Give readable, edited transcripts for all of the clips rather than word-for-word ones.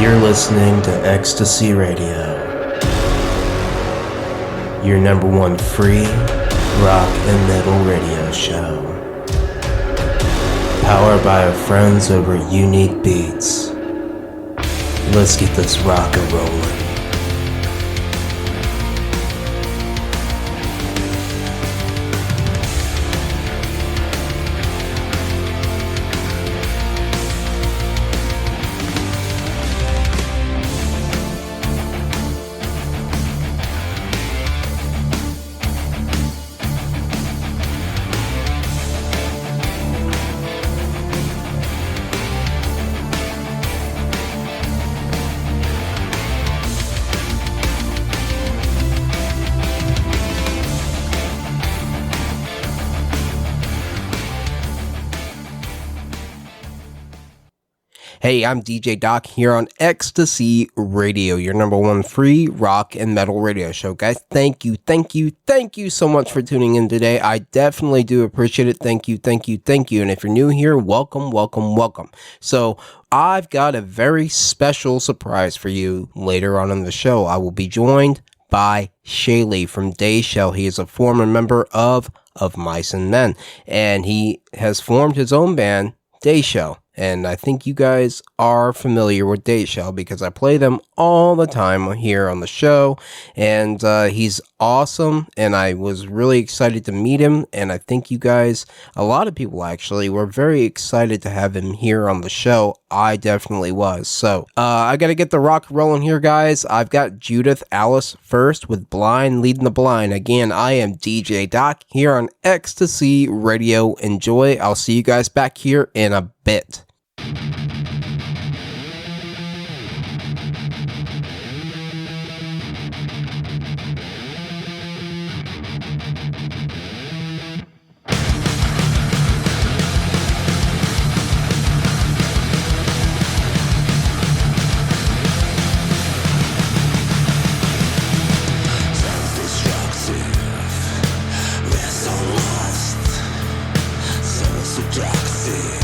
You're listening to Ecstasy Radio, your number one free rock and metal radio show. Powered by our friends over Unique Beats. Let's get this rock and rolling. Hey, I'm DJ Doc here on Ecstasy Radio, your number one free rock and metal radio show. Guys, thank you so much for tuning in today. I definitely do appreciate it. Thank you. And if you're new here, welcome. So, I've got a very special surprise for you later on in the show. I will be joined by Shayley from DayShell. He is a former member of Mice and Men, and he has formed his own band, DayShell. And I think you guys are familiar with DayShell because I play them all the time here on the show. And he's awesome. And I was really excited to meet him. And I think you guys, a lot of people actually, were very excited to have him here on the show. I definitely was. So I got to get the rock rolling here, guys. I've got Judith Alice first with Blind Leading the Blind. Again, I am DJ Doc here on Ecstasy Radio. Enjoy. I'll see you guys back here in a bit. Seductive,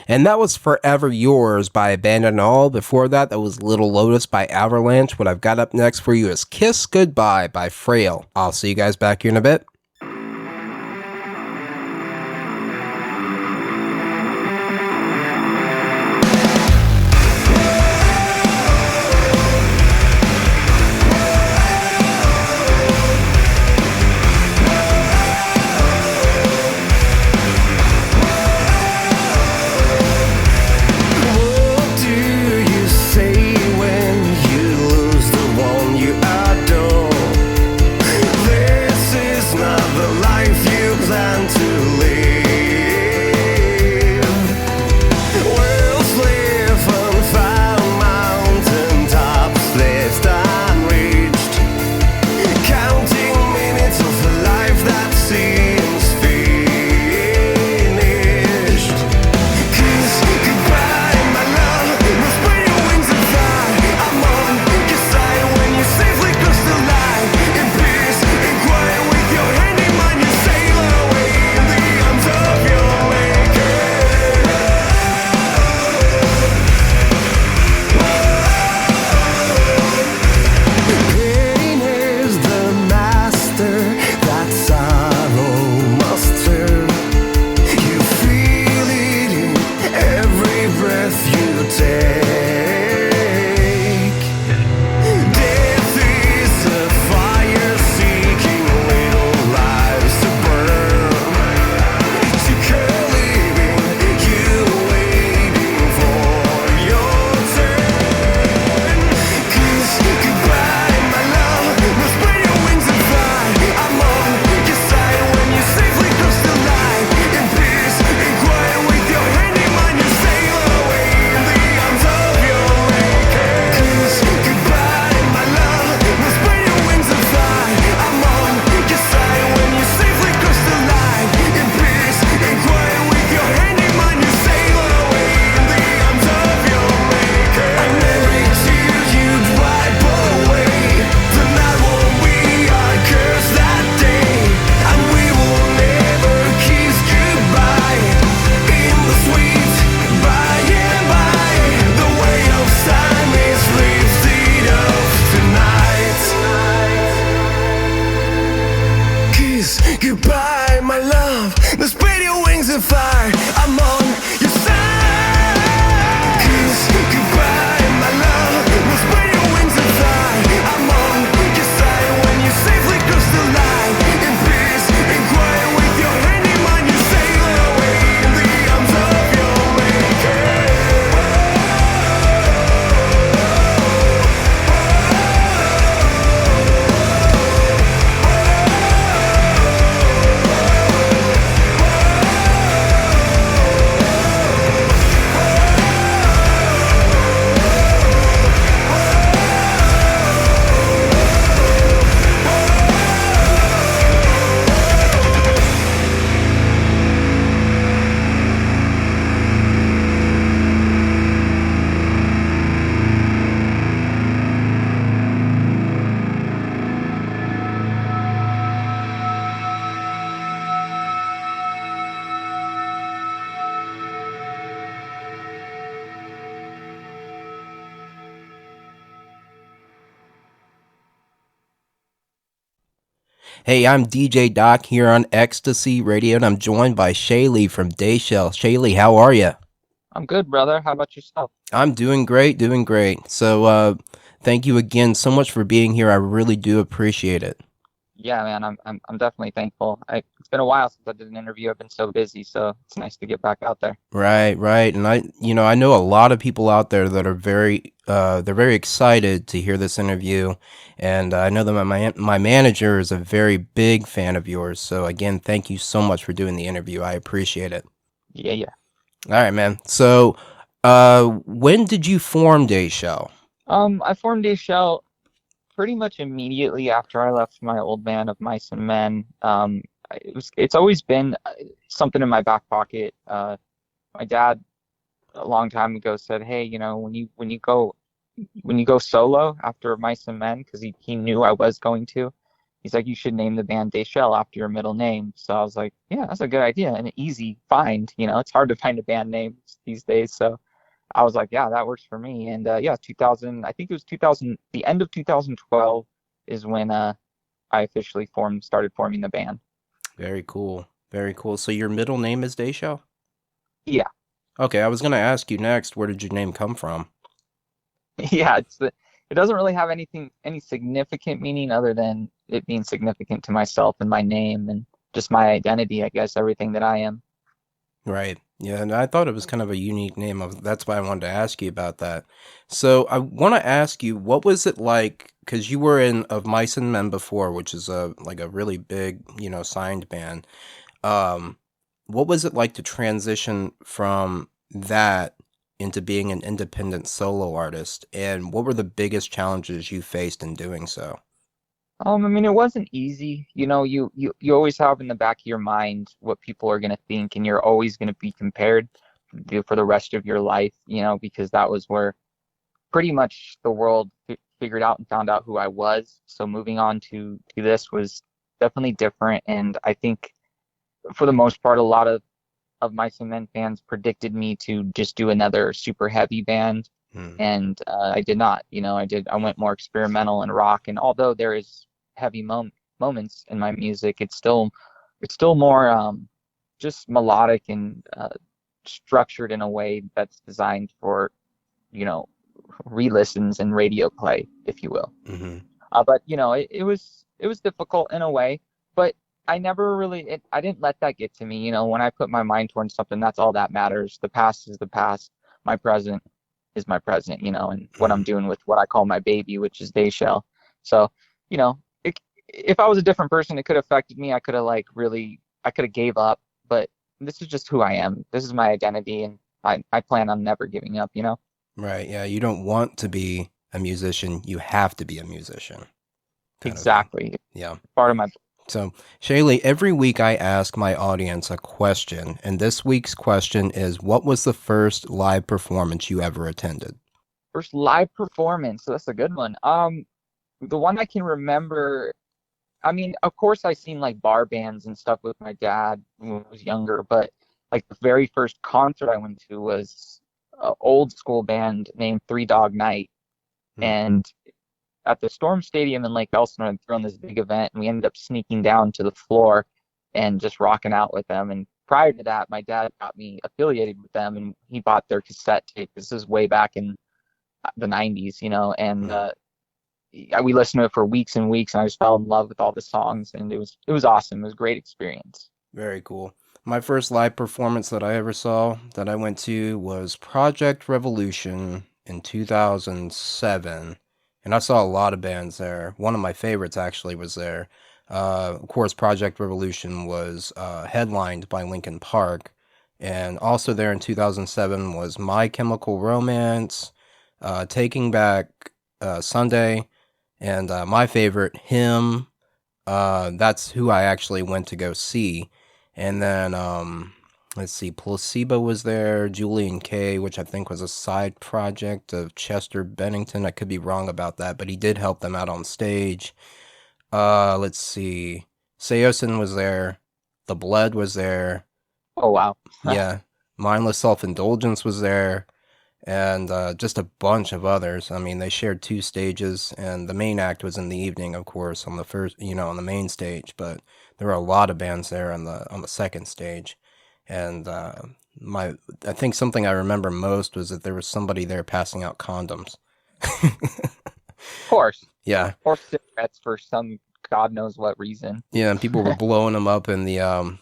And that was Forever Yours by Abandon All. Before that, that was Little Lotus by Avalanche. What I've got up next for you is Kiss Goodbye by Frail. I'll see you guys back here in a bit. Hey, I'm DJ Doc here on Ecstasy Radio, and I'm joined by Shayley from DayShell. Shayley, how are you? I'm good, brother. How about yourself? I'm doing great, doing great. So, thank you again so much for being here. I really do appreciate it. Yeah, man, I'm definitely thankful. It's been a while since I did an interview. I've been so busy, so it's nice to get back out there. Right, right. And I know a lot of people out there that are they're very excited to hear this interview. And I know that my manager is a very big fan of yours. So again, thank you so much for doing the interview. I appreciate it. Yeah, yeah. All right, man. So, when did you form DayShell? I formed DayShell pretty much immediately after I left my old band of Mice and Men. It's always been something in my back pocket. My dad a long time ago said, "Hey, when you go solo after Mice and Men," because he knew I was going to. he's like, you should name the band DayShell after your middle name. So I was like, yeah, that's a good idea and an easy find. It's hard to find a band name these days. So I was like, yeah, that works for me. And yeah, 2000, I think it was 2000, the end of 2012 is when I officially started forming the band. Very cool. Very cool. So your middle name is DayShell? Yeah. Okay, I was gonna ask you next, where did your name come from? Yeah, it doesn't really have any significant meaning other than it being significant to myself and my name and just my identity, I guess, everything that I am. Right. Yeah, and I thought it was kind of a unique name. That's why I wanted to ask you about that. So I want to ask you, what was it like? Because you were in Of Mice and Men before, which is a really big, signed band. Um, what was it like to transition from that into being an independent solo artist? And what were the biggest challenges you faced in doing so? I mean, it wasn't easy. You always have in the back of your mind what people are gonna think, and you're always gonna be compared for the rest of your life, because that was where pretty much the world figured out and found out who I was. So moving on to this was definitely different, and I think for the most part, a lot of my cement fans predicted me to just do another super heavy band, Hmm. and I did not. I went more experimental and rock, and although there is heavy moments in my music, it's still more just melodic and structured in a way that's designed for you know re-listens and radio play, if you will. Hmm. But it was difficult in a way, but I never really I didn't let that get to me. When I put my mind towards something, that's all that matters. The past is the past. My present is my present. And what I'm Hmm. doing with what I call my baby, which is Dayshell. So, if I was a different person, it could have affected me. I could have gave up. But this is just who I am. This is my identity, and I plan on never giving up. Right. Yeah. You don't want to be a musician. You have to be a musician, kind of thing. Exactly. Yeah. Part of my So, Shaylee, every week I ask my audience a question, and this week's question is, what was the first live performance you ever attended? first live performance. So that's a good one. The one I can remember, I mean, of course I seen like bar bands and stuff with my dad when I was younger, but like the very first concert I went to was an old school band named Three Dog Night. Hmm. And at the Storm Stadium in Lake Elsinore, they threw on this big event, and we ended up sneaking down to the floor and just rocking out with them. And prior to that, my dad got me affiliated with them, and he bought their cassette tape. This is way back in the 90s, and Hmm. we listened to it for weeks and weeks, and I just fell in love with all the songs, and it was awesome. It was a great experience. Very cool. My first live performance that I ever saw that I went to was Project Revolution in 2007. And I saw a lot of bands there. One of my favorites actually was there. Of course, Project Revolution was headlined by Linkin Park. And also there in 2007 was My Chemical Romance, Taking Back Sunday, and my favorite, Him. That's who I actually went to go see. And then, let's see, Placebo was there, Julian Kay, which I think was a side project of Chester Bennington. I could be wrong about that, but he did help them out on stage. Let's see, Seosin was there, The Blood was there, Oh wow. yeah, Mindless Self-Indulgence was there, and just a bunch of others. I mean, they shared two stages, and the main act was in the evening, of course, on the first, on the main stage. But there were a lot of bands there on the second stage, and my I think something I remember most was that there was somebody there passing out condoms. Of course. Yeah, Or cigarettes for some God knows what reason. yeah, and people were blowing them up in the audience.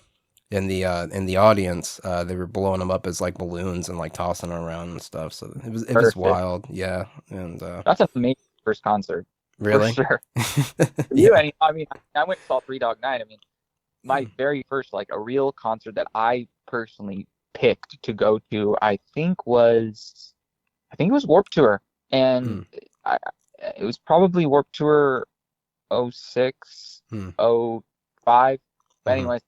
They were blowing them up as like balloons and like tossing them around and stuff. So it was Perfect. wild. Yeah, and That's an amazing first concert for really, sure. For you, yeah. I mean, I went and saw Three Dog Night. I mean, my very first like a real concert that I personally picked to go to, I think it was Warped Tour, Hmm. and I, it was probably Warped Tour '06, Hmm. '05. But Hmm. anyways,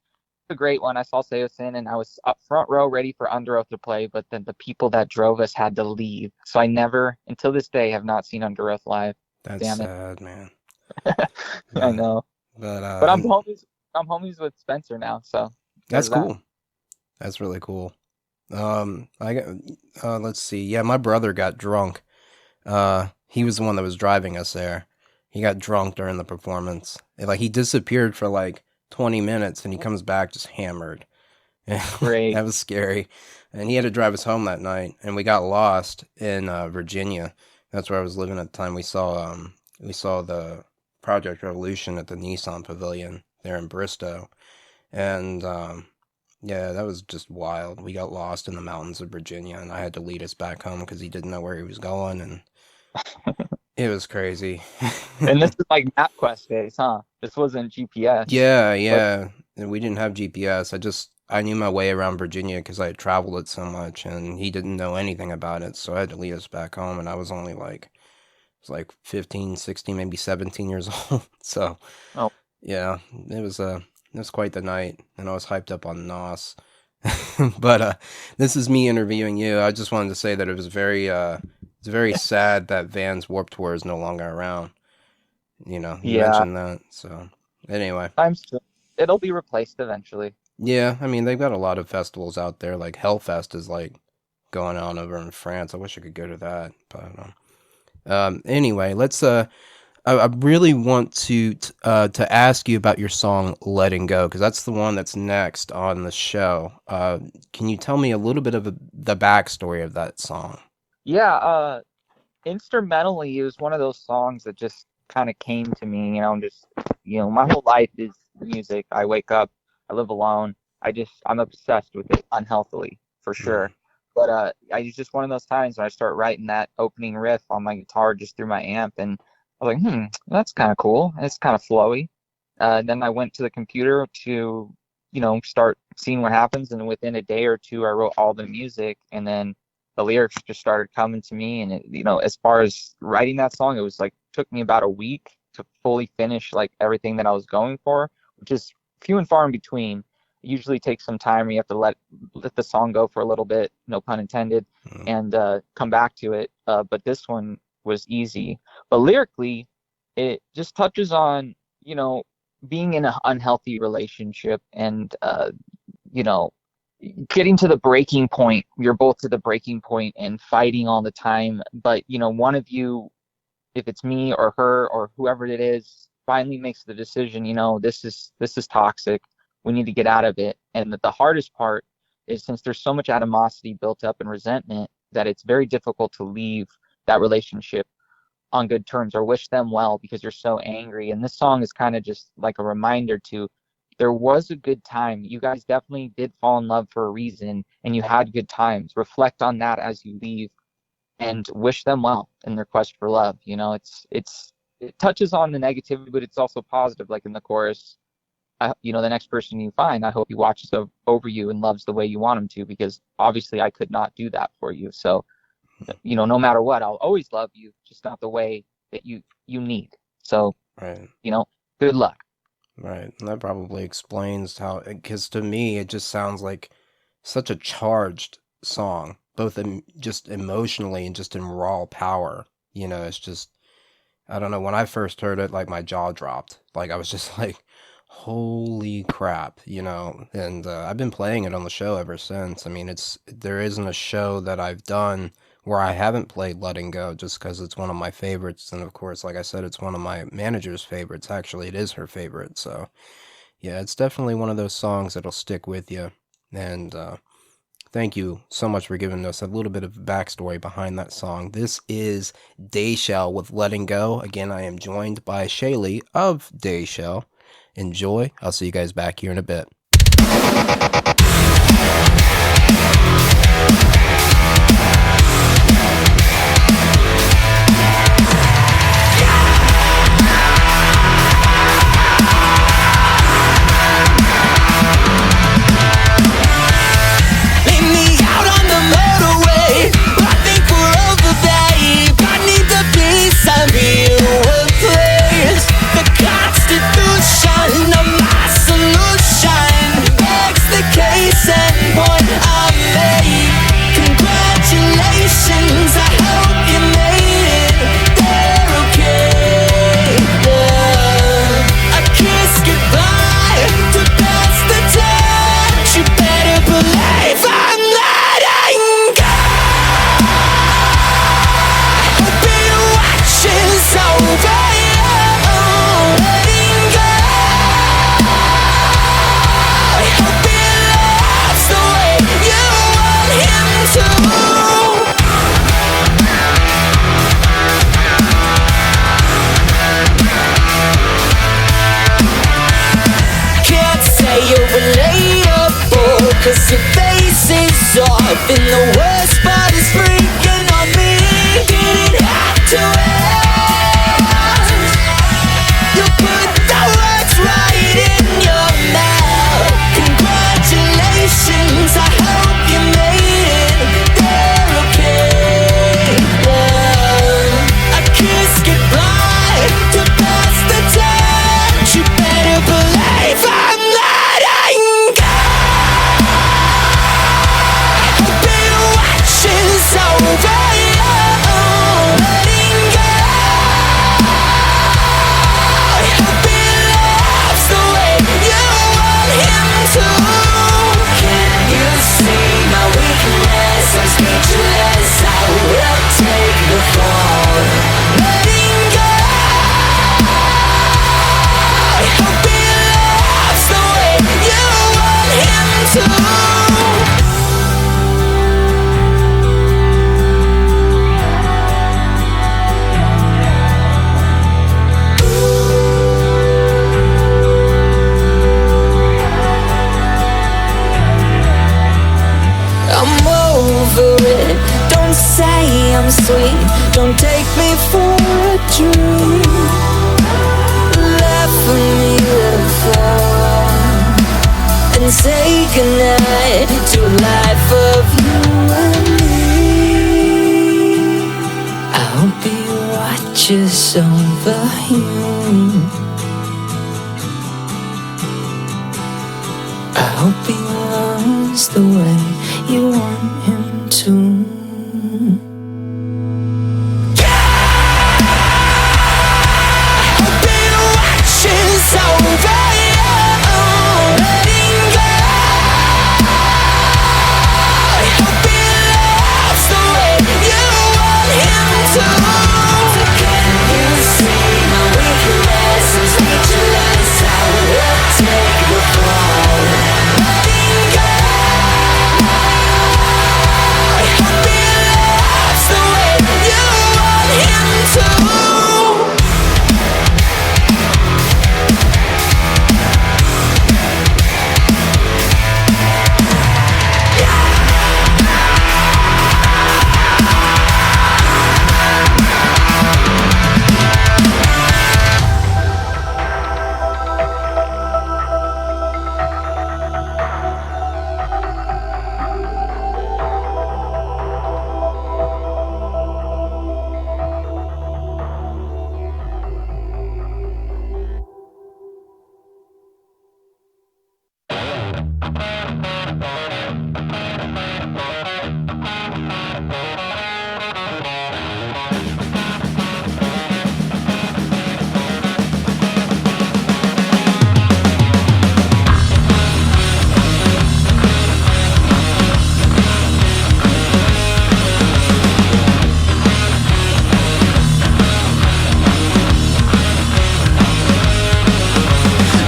a great one. I saw Seosin and I was up front row ready for Under Oath to play, but then the people that drove us had to leave. So I never, until this day, have not seen Under Oath live. That's Damn it. sad, man. I Yeah. know. But But I'm homies with Spencer now, so that's there's that. cool. That's really cool. I got, let's see. Yeah, my brother got drunk. He was the one that was driving us there. He got drunk during the performance. Like he disappeared for like 20 minutes and he comes back just hammered. Great. That was scary. And he had to drive us home that night and we got lost in Virginia. That's where I was living at the time. We saw the Project Revolution at the Nissan Pavilion there in Bristow. And yeah, that was just wild. We got lost in the mountains of Virginia and I had to lead us back home because he didn't know where he was going and it was crazy. And this is like MapQuest days, huh? This wasn't GPS. Yeah, But yeah. And we didn't have GPS. I knew my way around Virginia because I had traveled it so much, and he didn't know anything about it. So I had to lead us back home, and I was only like, it was like 15, 16, maybe 17 years old. So oh, yeah, it was quite the night, and I was hyped up on NOS. But this is me interviewing you. I just wanted to say that it's very sad that Vans Warped Tour is no longer around. You yeah, mentioned that. So anyway, I'm sure it'll be replaced eventually. yeah, I mean they've got a lot of festivals out there. Like Hellfest is like going on over in France. I wish I could go to that, but anyway, let's. I really want to ask you about your song "Letting Go" because that's the one that's next on the show. Can you tell me a little bit of the backstory of that song? Yeah, instrumentally, it was one of those songs that just kind of came to me, just, my whole life is music. I wake up, I live alone. I'm obsessed with it unhealthily, for Mm, sure. But it's just one of those times when I start writing that opening riff on my guitar just through my amp, and I was like, that's kind of cool. It's kind of flowy. Then I went to the computer to, start seeing what happens, and within a day or two, I wrote all the music, and then the lyrics just started coming to me. And as far as writing that song, it was like took me about a week to fully finish like everything that I was going for, which is few and far in between. It usually takes some time. You have to let the song go for a little bit, no pun intended, mm, and come back to it. But this one was easy. But lyrically, it just touches on being in an unhealthy relationship and you know getting to the breaking point. You're both to the breaking point and fighting all the time, but one of you, if it's me or her or whoever it is, finally makes the decision, this is toxic, we need to get out of it. And the hardest part is, since there's so much animosity built up and resentment, that it's very difficult to leave that relationship on good terms or wish them well because you're so angry. And this song is kind of just like a reminder to, there was a good time. You guys definitely did fall in love for a reason and you had good times. Reflect on that as you leave and wish them well in their quest for love. It touches on the negativity, but it's also positive. Like in the chorus, the next person you find, I hope he watches over you and loves the way you want him to, because obviously I could not do that for you. So, no matter what, I'll always love you, just not the way that you need. So, right. good luck. Right. And that probably explains how, because to me, it just sounds like such a charged song, both just emotionally and just in raw power. It's just, I don't know. When I first heard it, like my jaw dropped. Like I was just like, holy crap. And I've been playing it on the show ever since. I mean, there isn't a show that I've done where I haven't played Letting Go just because it's one of my favorites. And of course, like I said, it's one of my manager's favorites. Actually, it is her favorite. So yeah, it's definitely one of those songs that'll stick with you. And thank you so much for giving us a little bit of backstory behind that song. This is DayShell with Letting Go. Again, I am joined by Shayley of DayShell. Enjoy. I'll see you guys back here in a bit. Constitution of my solution begs the case. 'cause your face is off and the worst part is freaking on me. Didn't have to ask. You put the words right in your mouth. Congratulations, I hope you made it. They're okay. A kiss goodbye to pass the time. You better believe I'm letting go. I've been watching over you, letting go. I hope he loves the way you want him to. Can you see my weakness? I'm speechless. I will take the fall. Letting go. I hope he loves the way you want him to. I'm over it. Don't say I'm sweet. Don't take me for a dream. Laugh for me to fall and say goodnight to a life of you and me. I hope he watches over you. I hope he loves the way you want him to. I hope he watches over you, letting go. I hope he loves the way you want him to. Can you see my weakness? I'm speechless. I will take the fall. Letting go. I hope he loves the way you want him to.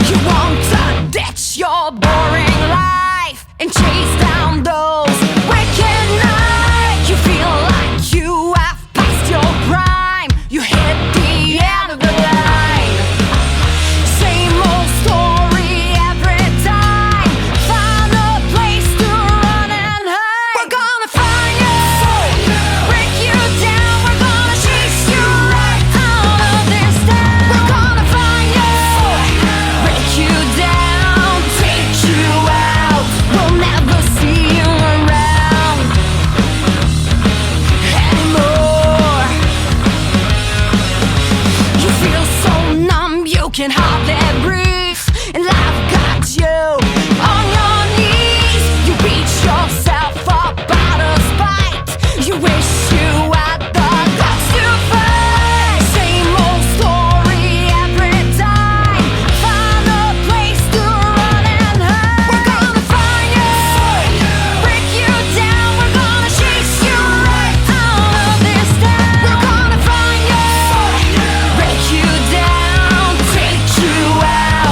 You want to ditch your boring life and chase down those wicked nights. You feel like you have passed your prime. You hit the end of the line. Same old story every time. Find a place to run and hide. We're gonna find you, break you down. We're gonna chase you right out of this town. We're gonna find you, break you down, take you out. We'll never see you around anymore. You feel so numb you can hardly breathe, and life got you on your knees. You beat yourself up out of spite. You wish you had the guts to fight. Same old story every time. Find a place to run and hide. We're gonna find you, break you down. We're gonna chase you right out of this town. We're gonna find you, break you down, take you out.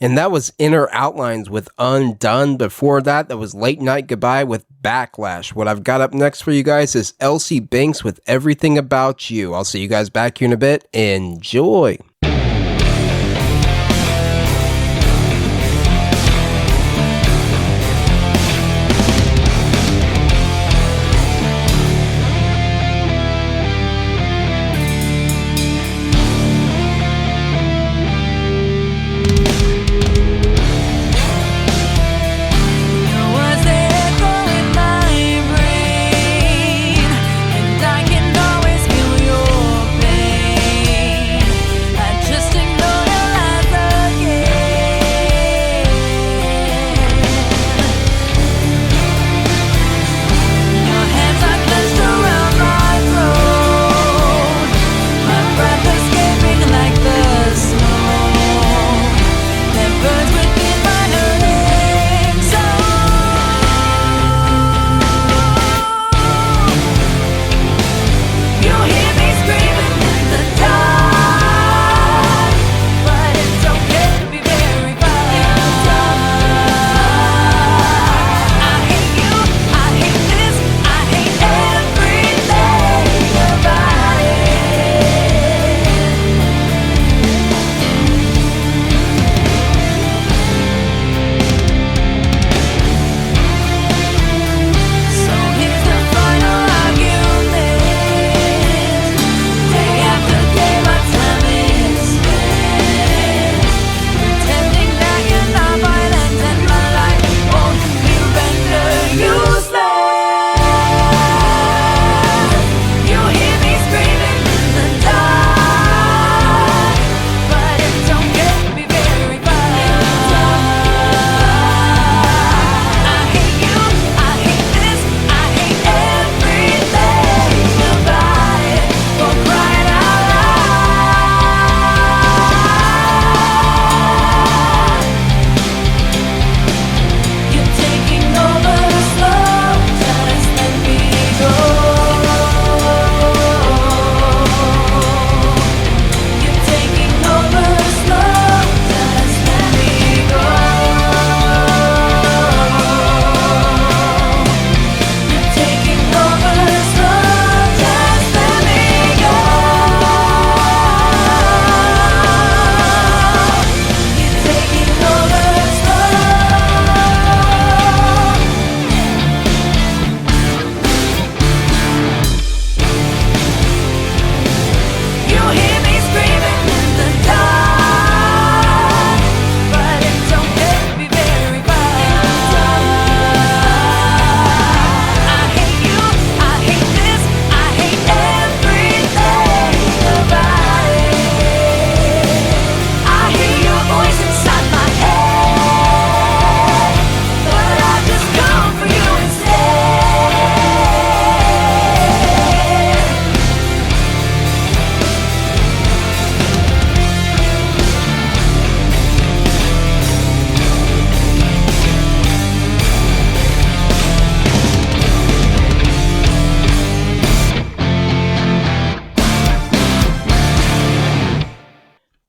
And that was Inner Outlines with Undone. Before that, that was Late Night Goodbye with Backlash. What I've got up next for you guys is Elsie Banks with Everything About You. I'll see you guys back here in a bit. Enjoy.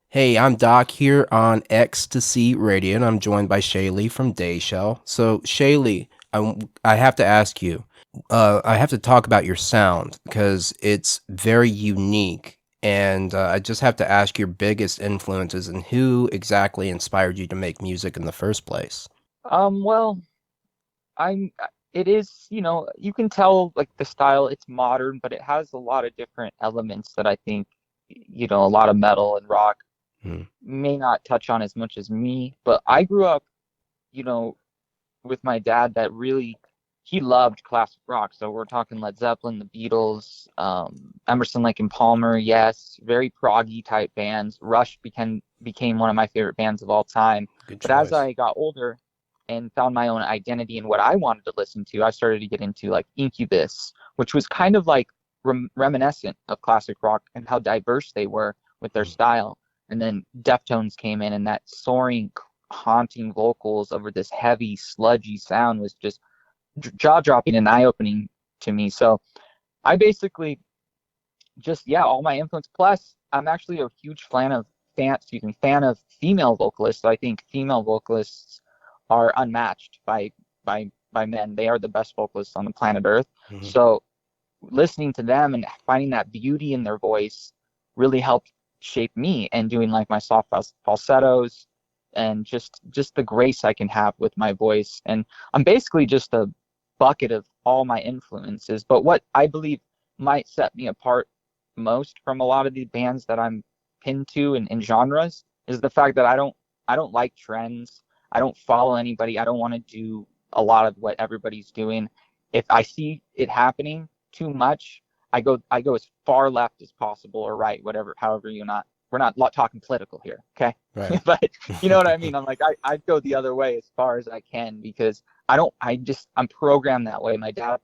Hey, I'm Doc here on Ecstasy Radio, and I'm joined by Shayley from DayShell. So, Shayley, I have to ask you, I have to talk about your sound because it's very unique, and I just have to ask your biggest influences and who exactly inspired you to make music in the first place. Well, I'm, it is, you can tell like the style, it's modern, but it has a lot of different elements that I think, a lot of metal and rock Hmm. may not touch on as much as me. But I grew up, you know, with my dad that really, he loved classic rock. So we're talking Led Zeppelin, the Beatles, Emerson, Lake and Palmer, yes, very proggy type bands. Rush became one of my favorite bands of all time. Good But as choice. I got older and found my own identity in what I wanted to listen to, I started to get into like Incubus, which was kind of like reminiscent of classic rock and how diverse they were with their Hmm. style. And then Deftones came in, and that soaring, haunting vocals over this heavy, sludgy sound was just jaw-dropping and eye-opening to me. So I basically just, yeah, all my influence. Plus, I'm actually a huge fan of fan of female vocalists. I think female vocalists are unmatched by men. They are the best vocalists on the planet Earth. Mm-hmm. So listening to them and finding that beauty in their voice really helped shape me, and doing like my soft falsettos and just the grace I can have with my voice. And I'm basically just a bucket of all my influences. But what I believe might set me apart most from a lot of the bands that I'm pinned to in genres is the fact that I don't like trends. I don't follow anybody. I don't want to do a lot of what everybody's doing. If I see it happening too much, I go as far left as possible, or right, whatever, however we're not talking political here, okay? Right. But you know what I mean? I'm like, I'd go the other way as far as I can, because I'm programmed that way. My dad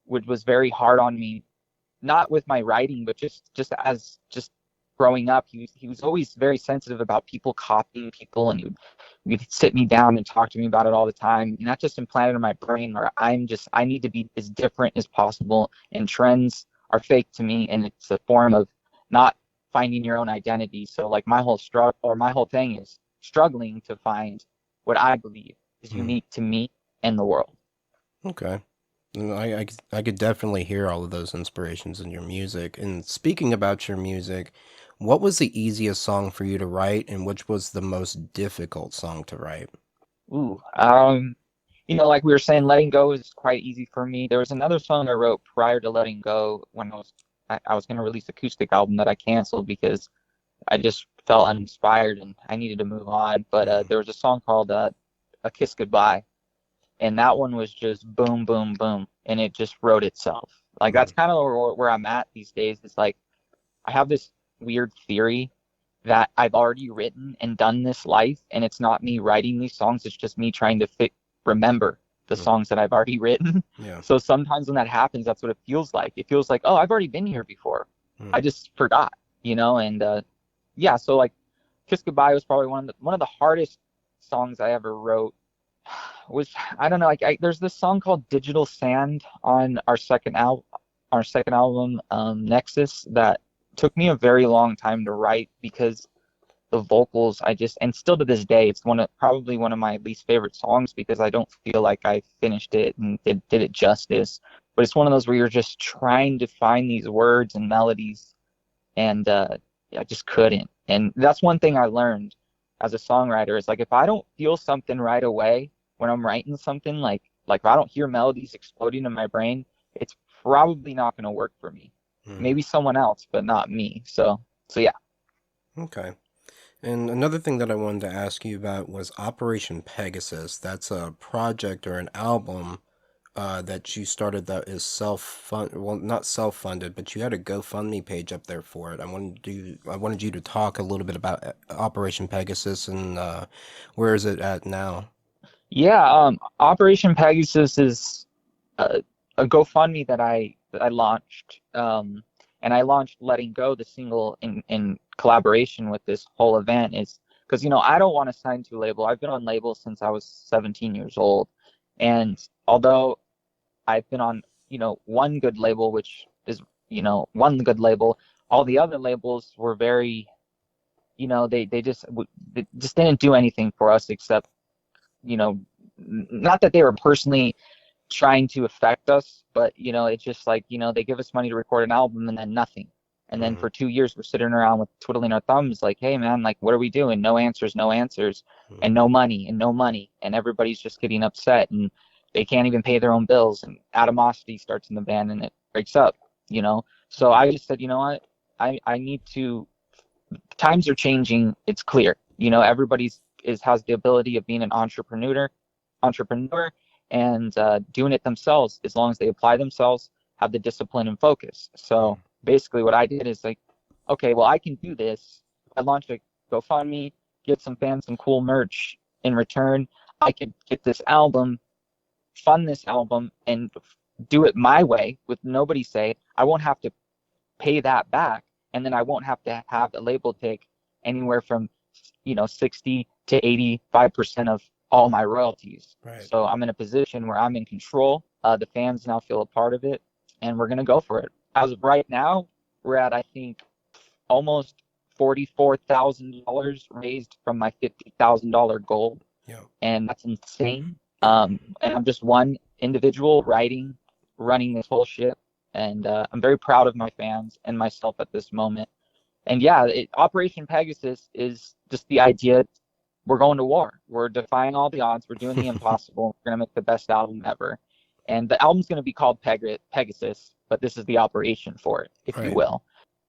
was very hard on me, not with my writing, but just growing up. He was always very sensitive about people copying people, and he'd sit me down and talk to me about it all the time. And that just implanted in my brain where I need to be as different as possible, and trends are fake to me, and it's a form of not finding your own identity. So like my whole thing is struggling to find what I believe is unique to me and the world. Okay. I could definitely hear all of those inspirations in your music. And speaking about your music, what was the easiest song for you to write, and which was the most difficult song to write? Ooh, like we were saying, letting go is quite easy for me. There was another song I wrote prior to letting go when I was going to release an acoustic album that I canceled because I just felt uninspired and I needed to move on. But there was a song called A Kiss Goodbye, and that one was just boom, boom, boom, and it just wrote itself. Like that's kind of where I'm at these days. It's like I have this weird theory that I've already written and done this life, and it's not me writing these songs. It's just me trying to remember the songs that I've already written. Yeah. So sometimes when that happens, that's what it feels like. It feels like, oh, I've already been here before. I just forgot, and yeah. So like Kiss Goodbye was probably one of the hardest songs I ever wrote. I don't know, like there's this song called Digital Sand on our second album, Nexus, that took me a very long time to write because the vocals, and still to this day, it's probably one of my least favorite songs because I don't feel like I finished it and did it justice. But it's one of those where you're just trying to find these words and melodies, and I just couldn't. And that's one thing I learned as a songwriter is like, if I don't feel something right away when I'm writing something, like if I don't hear melodies exploding in my brain, it's probably not going to work for me. Maybe someone else, but not me. So yeah. Okay. And another thing that I wanted to ask you about was Operation Pegasus. That's a project or an album that you started that is not self-funded, but you had a GoFundMe page up there for it. I wanted you to talk a little bit about Operation Pegasus and where is it at now? Yeah, Operation Pegasus is a GoFundMe that I launched, and I launched Letting Go, the single, in collaboration with this whole event. Is because I don't want to sign to a label. I've been on labels since I was 17 years old, and although I've been on one good label, which is one good label, all the other labels were very they just didn't do anything for us except not that they were personally trying to affect us, but it's just like they give us money to record an album and then nothing, and then for 2 years we're sitting around with twiddling our thumbs like, hey man, like what are we doing? No answers, and no money, and everybody's just getting upset, and they can't even pay their own bills, and animosity starts in the band and it breaks up. So I just said, what, I need to, times are changing, it's clear, everybody's has the ability of being an entrepreneur and doing it themselves, as long as they apply themselves, have the discipline and focus. So basically what I did is like, okay, well, I can do this. I launched a GoFundMe, get some fans some cool merch in return. I could get this album, fund this album, and do it my way with nobody say. I won't have to pay that back, and then I won't have to have the label take anywhere from 60 to 85% of all my royalties. Right. So I'm in a position where I'm in control. The fans now feel a part of it, and we're gonna go for it. As of right now, we're at, I think, almost $44,000 raised from my $50,000 goal. Yeah. And that's insane. And I'm just one individual running this whole ship. And I'm very proud of my fans and myself at this moment. And yeah, Operation Pegasus is just the idea. We're going to war. We're defying all the odds. We're doing the impossible. We're going to make the best album ever. And the album's going to be called Pegasus, but this is the operation for it, if you will.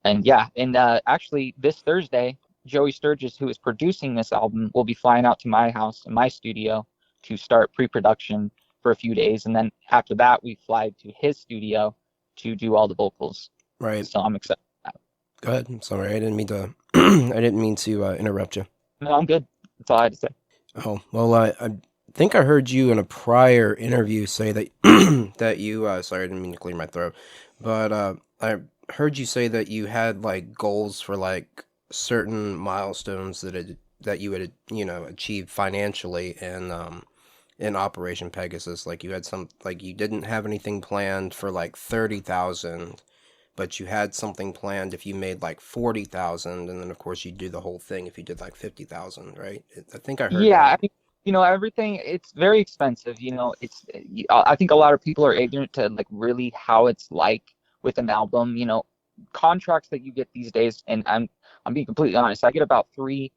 And yeah, and actually this Thursday, Joey Sturgis, who is producing this album, will be flying out to my house and my studio to start pre-production for a few days. And then after that, we fly to his studio to do all the vocals. Right. So I'm excited for that. Go ahead. I'm sorry. I didn't mean to I didn't mean to interrupt you. No, I'm good. That's all I had to say. Oh, well, I think I heard you in a prior interview say that that you sorry, I didn't mean to clear my throat, but I heard you say that you had like goals for like certain milestones that you had, you know, achieved financially in Operation Pegasus. Like you had like you didn't have anything planned for like 30,000, but you had something planned if you made like 40,000, and then of course you do the whole thing if you did like 50,000, right? I think I heard Yeah, that. I mean, you know, everything, it's very expensive. You know, I think a lot of people are ignorant to like really how it's like with an album. You know, contracts that you get these days, and I'm being completely honest, I get about 2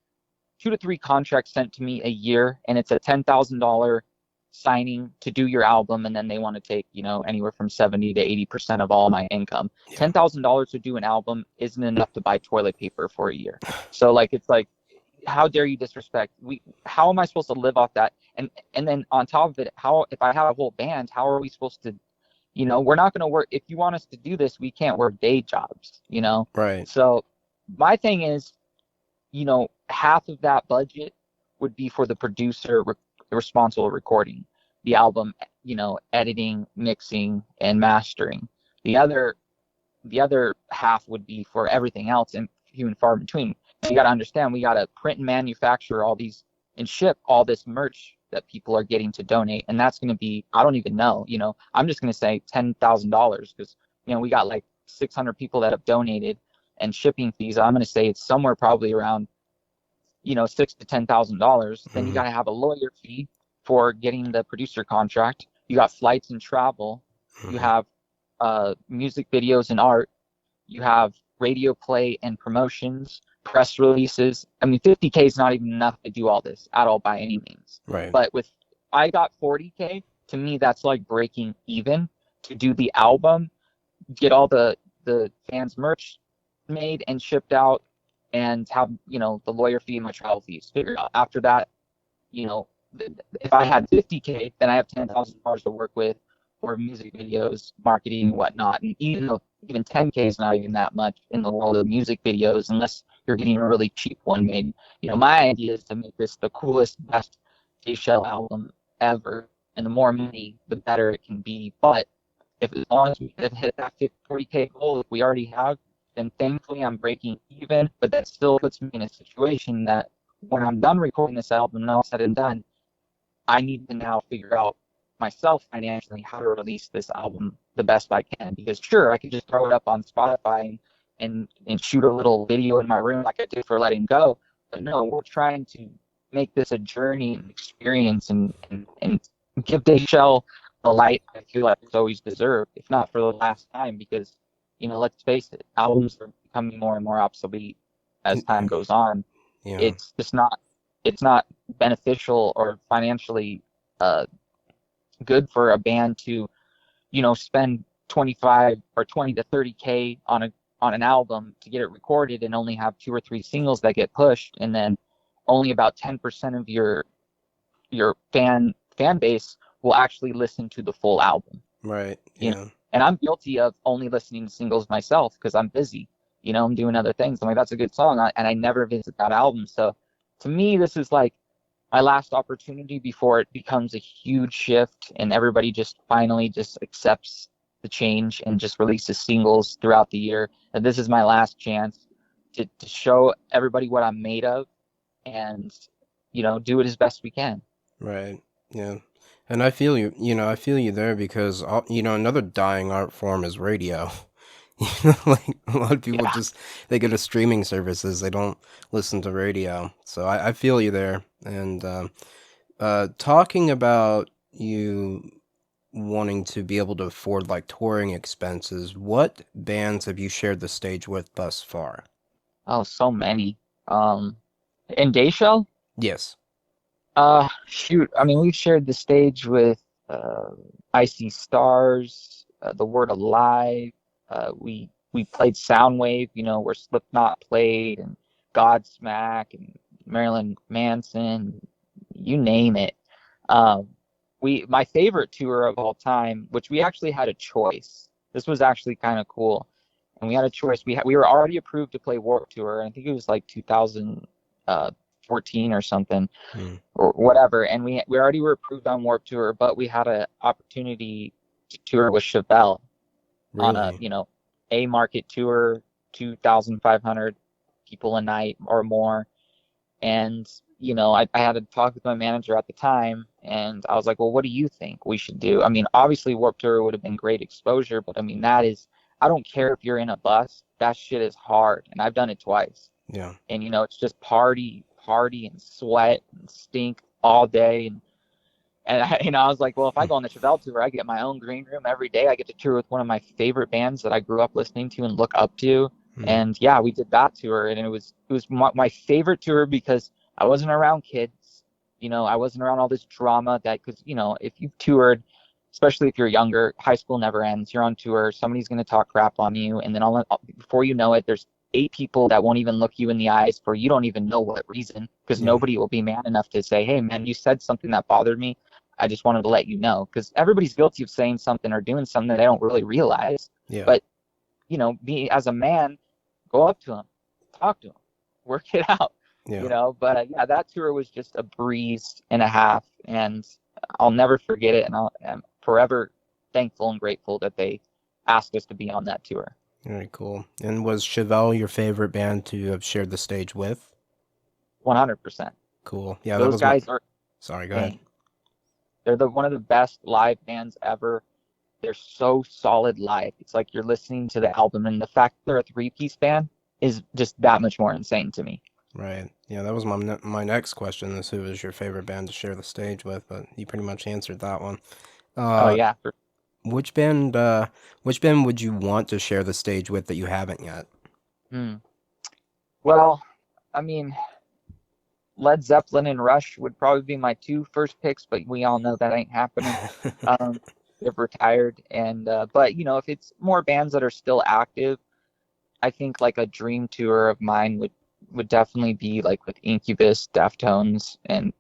to 3 contracts sent to me a year, and it's a $10,000 signing to do your album, and then they want to take, you know, anywhere from 70 to 80% of all my income. Yeah. $10,000 to do an album isn't enough to buy toilet paper for a year. So like, it's like, how dare you disrespect? How am I supposed to live off that? And then on top of it, if I have a whole band, how are we supposed to, you know, we're not going to work. If you want us to do this, we can't work day jobs, you know? Right. So my thing is, you know, half of that budget would be for the producer responsible recording the album, you know, editing, mixing, and mastering. The other half would be for everything else and few and far between. You got to understand, we got to print and manufacture all these and ship all this merch that people are getting to donate, and that's going to be, I don't even know, you know, I'm just going to say $10,000 because, you know, we got like 600 people that have donated, and shipping fees, I'm going to say it's somewhere probably around, you know, $6,000 to $10,000. Then you got to have a lawyer fee for getting the producer contract. You got flights and travel. You have music videos and art. You have radio play and promotions, press releases. I mean, 50K is not even enough to do all this at all by any means. Right. But I got 40K. To me, that's like breaking even to do the album, get all the fans merch made and shipped out, and have, you know, the lawyer fee and my travel fees figured out. After that, you know, if I had 50K, then I have $10,000 to work with for music videos, marketing, and whatnot. And even 10K is not even that much in the world of music videos, unless you're getting a really cheap one made. You know, my idea is to make this the coolest, best DayShell album ever, and the more money, the better it can be. But as long as we have hit that 40K goal, if we already have, then thankfully I'm breaking even. But that still puts me in a situation that when I'm done recording this album and all said and done, I need to now figure out myself financially how to release this album the best I can. Because sure, I could just throw it up on Spotify and shoot a little video in my room like I did for Letting Go. But no, we're trying to make this a journey and experience and give DayShell the light I feel like it's always deserved, if not for the last time. Because, you know, let's face it, albums are becoming more and more obsolete as time goes on. Yeah. It's just not beneficial or financially good for a band to, you know, spend 25 or 20 to 30K on an album to get it recorded and only have 2 or 3 singles that get pushed, and then only about 10% of your fan base will actually listen to the full album. Right. You Yeah. know? And I'm guilty of only listening to singles myself because I'm busy. You know, I'm doing other things. I'm like, that's a good song, and I never visit that album. So to me, this is like my last opportunity before it becomes a huge shift and everybody just finally just accepts the change and just releases singles throughout the year. And this is my last chance to show everybody what I'm made of and, you know, do it as best we can. Right. Yeah. And I feel you, I feel you there because, you know, another dying art form is radio. Like a lot of people Yeah. just they go to streaming services. They don't listen to radio. So I feel you there. And talking about you wanting to be able to afford like touring expenses, what bands have you shared the stage with thus far? Oh, so many. In DayShell, Yes. shoot. I mean, we've shared the stage with uh, Icy Stars, The Word Alive. We played Soundwave, where Slipknot played, and Godsmack, and Marilyn Manson, you name it. Um, my favorite tour of all time, which we actually had a choice. This was actually kind of cool, and we had a choice. We were already approved to play Warped Tour. I think it was like 2014 or something Hmm. or whatever, and we already were approved on Warped Tour, but we had an opportunity to tour with Chevelle on a Really? a market tour, 2,500 people a night or more. And I had to talk with my manager at the time, and I was like, well, what do you think we should do? I mean, obviously Warped Tour would have been great exposure, but I mean, I don't care if you're in a bus, that shit is hard, and I've done it twice. Yeah. And it's just party and sweat and stink all day. And I was like, well, if I go on the Chevelle tour, I get my own green room every day. I get to tour with one of my favorite bands that I grew up listening to and look up to. Hmm. And yeah, we did that tour, and it was my favorite tour because I wasn't around kids. I wasn't around all this drama because if you've toured, especially if you're younger, high school never ends. You're on tour, somebody's going to talk crap on you, and then before you know it, there's 8 people that won't even look you in the eyes for you don't even know what reason, because Yeah. nobody will be man enough to say, hey man, you said something that bothered me. I just wanted to let you know, because everybody's guilty of saying something or doing something that they don't really realize. Yeah. But be as a man, go up to them, talk to them, work it out. Yeah. But yeah, that tour was just a breeze and a half, and I'll never forget it, and I'm forever thankful and grateful that they asked us to be on that tour. Very cool. And was Chevelle your favorite band to have shared the stage with? 100%. Cool. Yeah, that Those was my. guys are, Sorry, go ahead. dang, they're one of the best live bands ever. They're so solid live. It's like you're listening to the album, and the fact they're a three-piece band is just that much more insane to me. Right. Yeah, that was my next question is who is your favorite band to share the stage with, but you pretty much answered that one. Oh Uh, yeah, which band would you want to share the stage with that you haven't yet? hmm. Well, I mean, Led Zeppelin and Rush would probably be my two first picks, but we all know that ain't happening. Um, they've retired, and but if it's more bands that are still active, I think like a dream tour of mine would definitely be like with Incubus, Deftones, and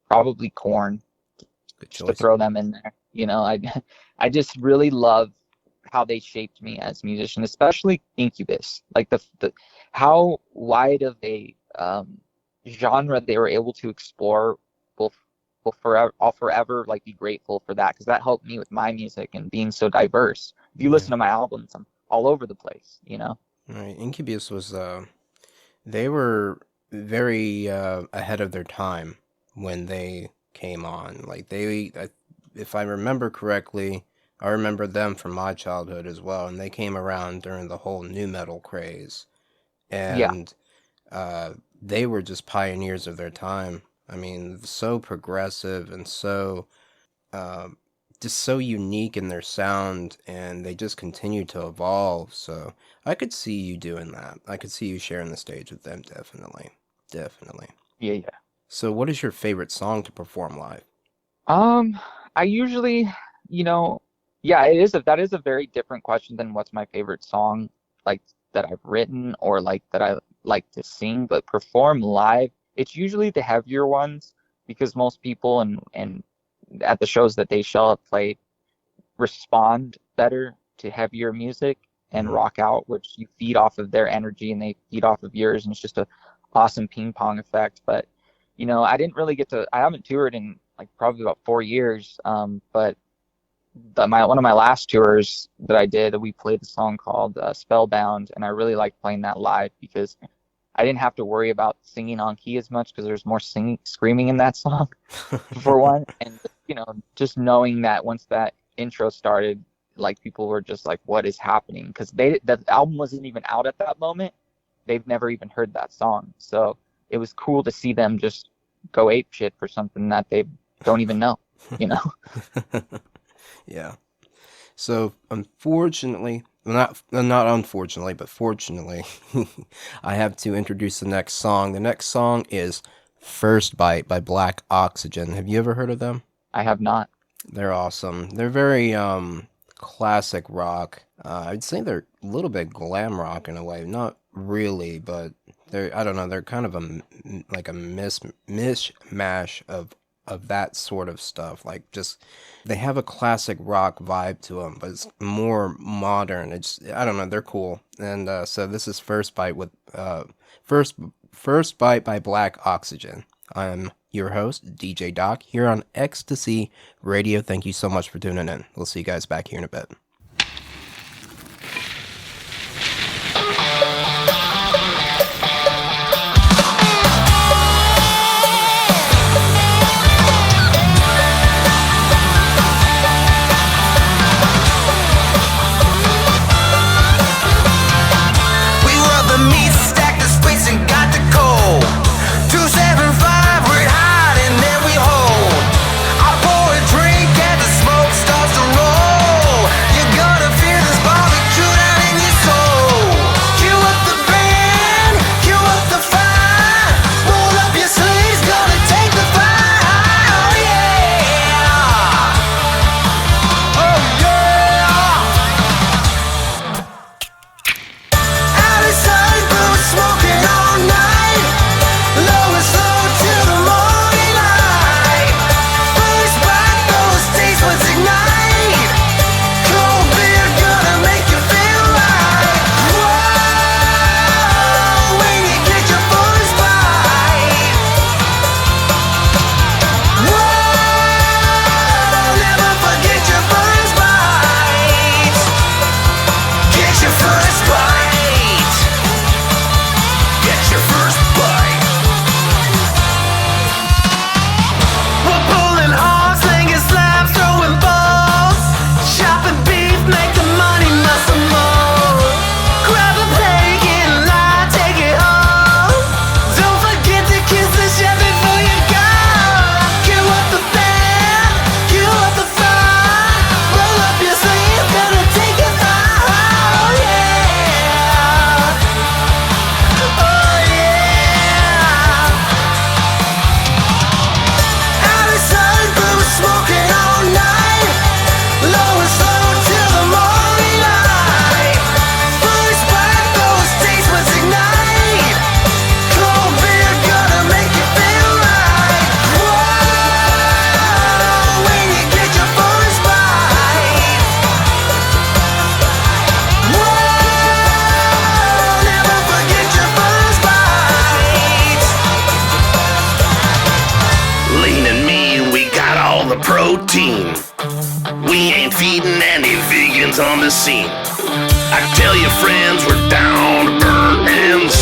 probably Korn, Good just to choice. throw them in there. I just really love how they shaped me as a musician, especially Incubus. Like the how wide of a genre they were able to explore. Will will forever I'll forever like be grateful for that, because that helped me with my music and being so diverse. If you Yeah. listen to my albums, I'm all over the place. Right. Incubus was they were very ahead of their time when they came on. Like if I remember correctly, I remember them from my childhood as well, and they came around during the whole new metal craze, Yeah, and they were just pioneers of their time. I mean, so progressive and so uh, just so unique in their sound, and they just continue to evolve. So I could see you doing that. I could see you sharing the stage with them, definitely, definitely. yeah, yeah. So, what is your favorite song to perform live? Um, I usually, you know, yeah, that is a very different question than what's my favorite song, like that I've written or like that I like to sing, but perform live, it's usually the heavier ones, because most people and at the shows that they show up play respond better to heavier music and Hmm. rock out, which you feed off of their energy and they feed off of yours, and it's just a awesome ping pong effect. But I haven't toured in like probably about 4 years. But one of my last tours that I did, we played a song called Spellbound, and I really liked playing that live because I didn't have to worry about singing on key as much, because there's more singing, screaming in that song for one, and just knowing that once that intro started, like people were just like, what is happening? Because the album wasn't even out at that moment. They've never even heard that song. So it was cool to see them just go ape shit for something that they don't even know, you know? Yeah. So unfortunately, not unfortunately, but fortunately, I have to introduce the next song. The next song is First Bite by Black Oxygen. Have you ever heard of them? I have not. They're awesome. They're very classic rock. I'd say they're a little bit glam rock in a way. Not really, but I don't know, they're kind of like a mishmash of that sort of stuff. Like, just they have a classic rock vibe to them, but it's more modern. I don't know, they're cool. And so this is First Bite with First Bite by Black Oxygen. I'm your host, DJ Doc, here on Ecstasy Radio. Thank you so much for tuning in. We'll see you guys back here in a bit. On the scene, I tell you, friends, we're down to burn ends.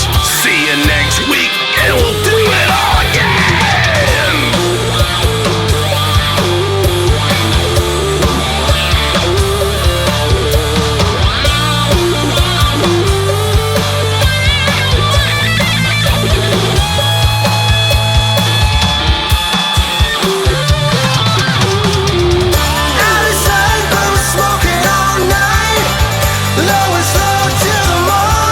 See you next week, and we'll do it all again. Low and slow till the morning.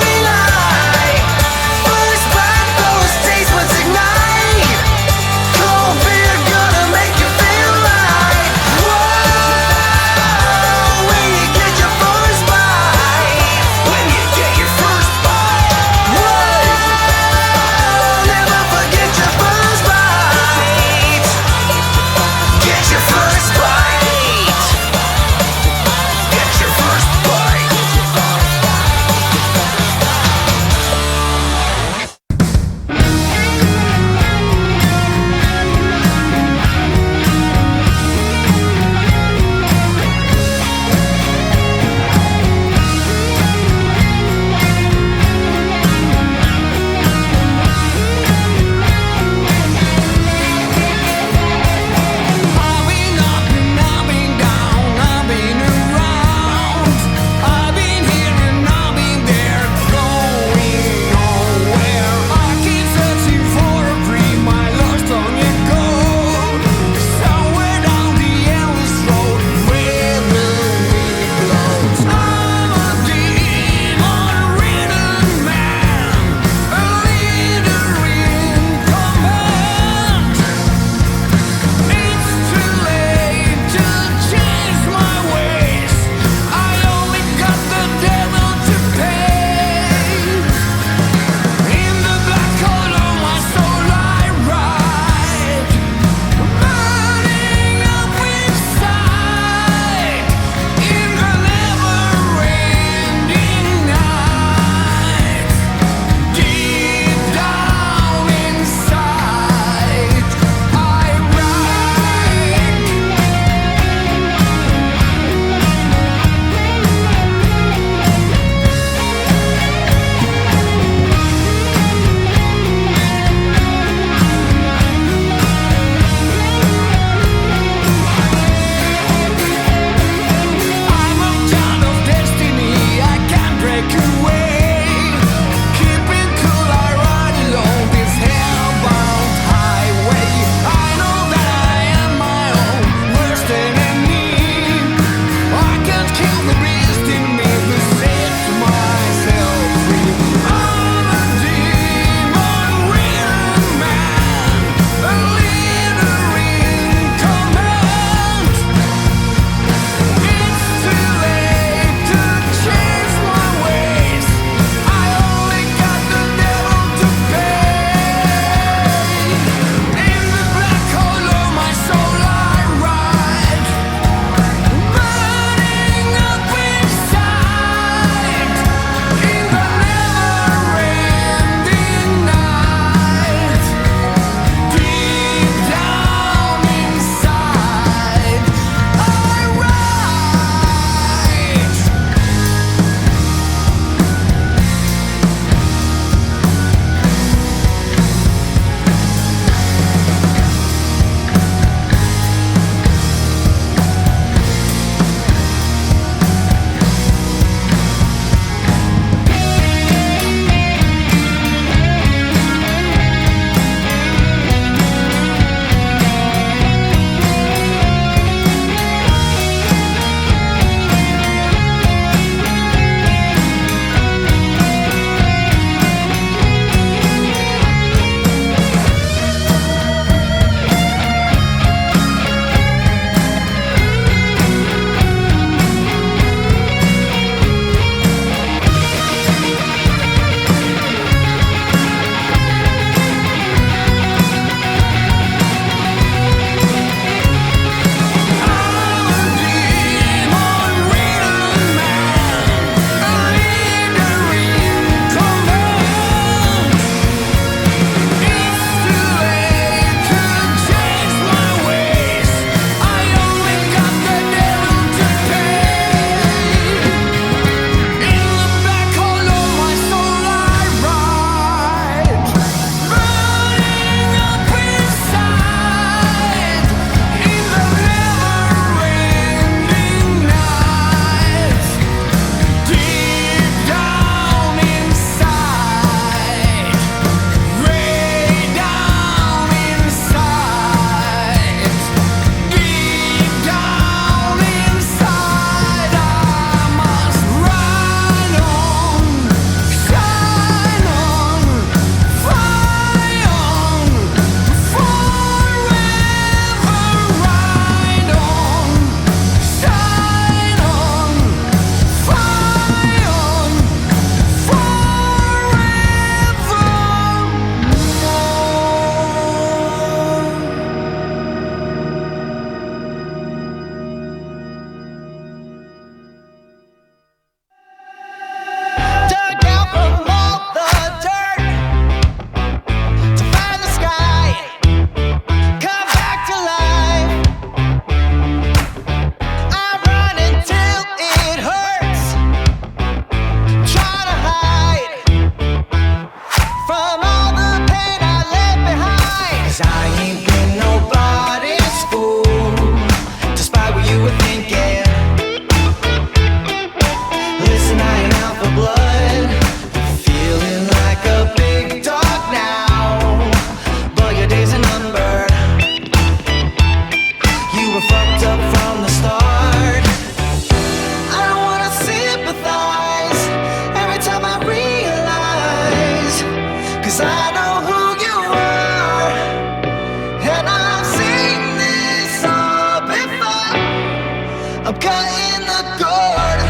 I'm cutting the cord.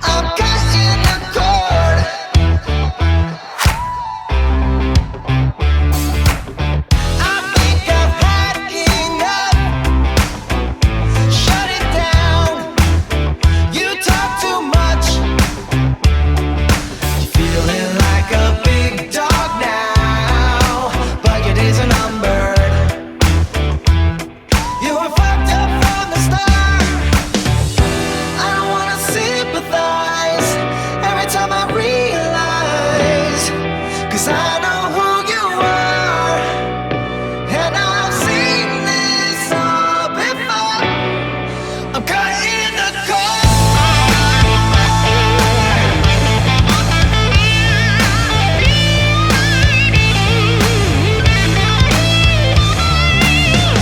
I'm cutting the cord. I think I've had enough. Shut it down. You talk too much. You're feeling like a big dog now, but your days are numbered. You were fucked up from the start. I don't wanna sympathize every time I realize, 'cause I know who you are, and I've seen this all before. I'm cutting the cord.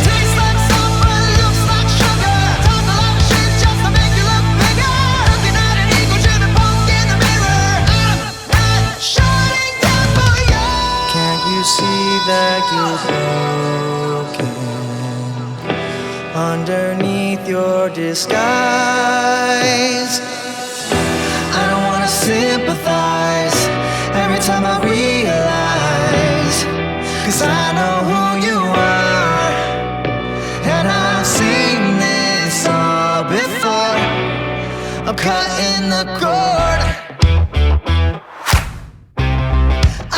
Tastes like summer, looks like sugar. Talk a lot of shit just to make you look bigger. Looking at an ego-driven punk in the mirror. I'm not shutting down for you. Can't you see that you're broken underneath your disguise? I don't wanna sympathize every time I realize, 'cause I know who you are, and I've seen this all before. I'm cutting the cord.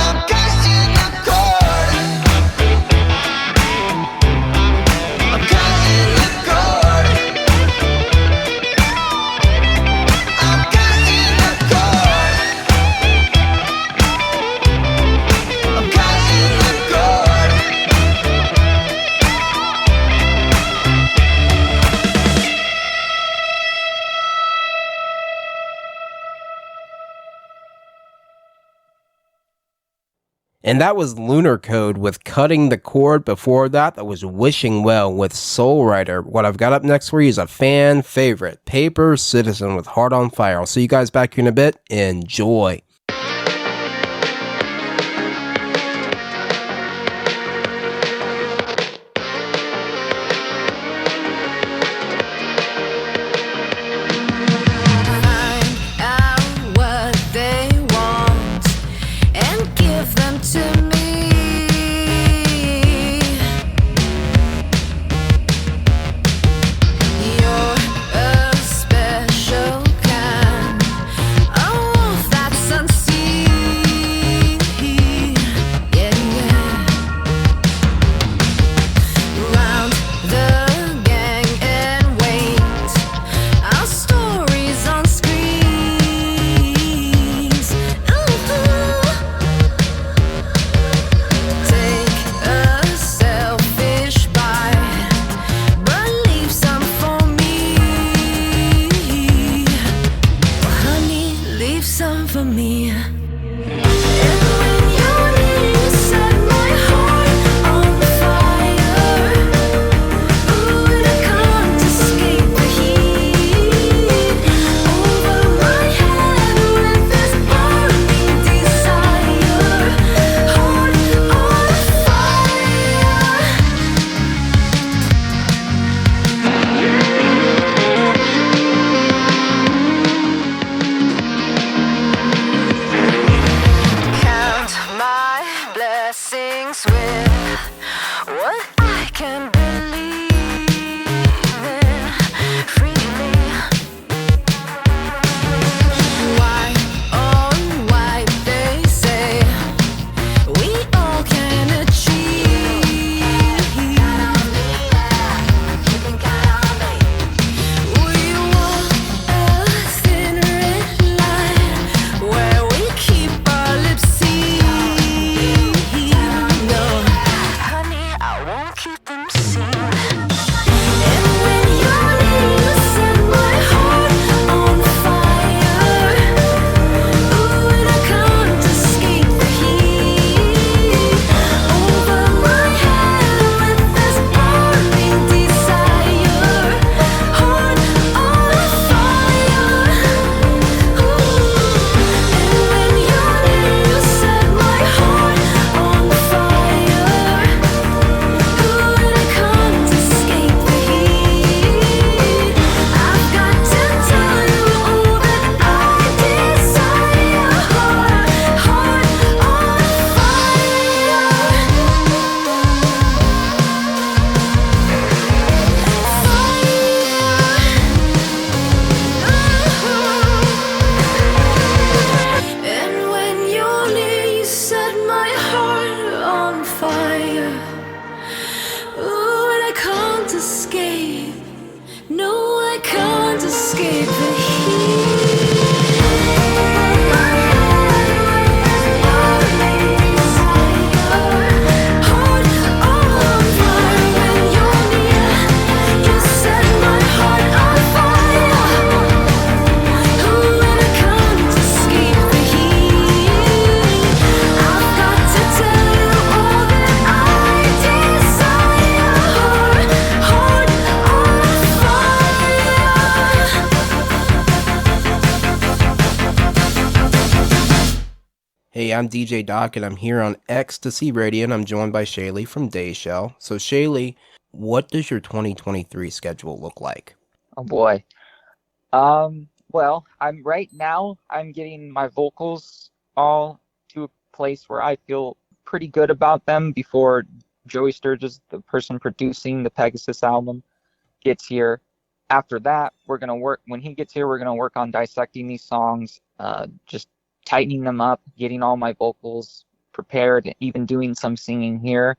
I'm cutting the cord. I'm cutting the cord. I'm cutting the cord. I'm cutting the cord. And that was Lunar Code with Cutting the Cord. Before that, that was Wishing Well with Soul Rider. What I've got up next for you is a fan favorite, Paper Citizen with Heart on Fire. I'll see you guys back here in a bit. Enjoy. Find out what they want and give them to me. You're a special kind, a wolf that's I'm DJ Doc, and I'm here on Ecstasy Radio, and I'm joined by Shayley from DayShell. So, Shayley, what does your 2023 schedule look like? Oh boy. Well, I'm getting my vocals all to a place where I feel pretty good about them before Joey Sturgis, the person producing the Pegasus album, gets here. After that, when he gets here, we're gonna work on dissecting these songs, just tightening them up, getting all my vocals prepared, even doing some singing here.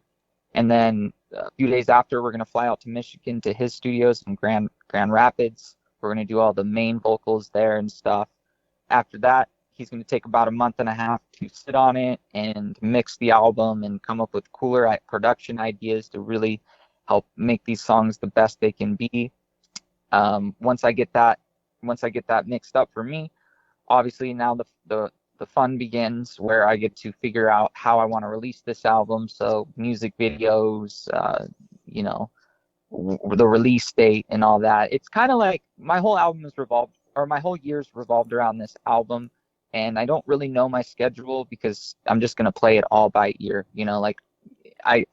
And then a few days after, we're gonna fly out to Michigan to his studios in Grand Rapids. We're going to do all the main vocals there and stuff. After that, he's going to take about a month and a half to sit on it and mix the album and come up with cooler production ideas to really help make these songs the best they can be. Once I get that mixed up for me, obviously now the fun begins, where I get to figure out how I want to release this album. So music videos, the release date and all that. It's kind of like my whole year's revolved around this album, and I don't really know my schedule because I'm just going to play it all by ear. Like I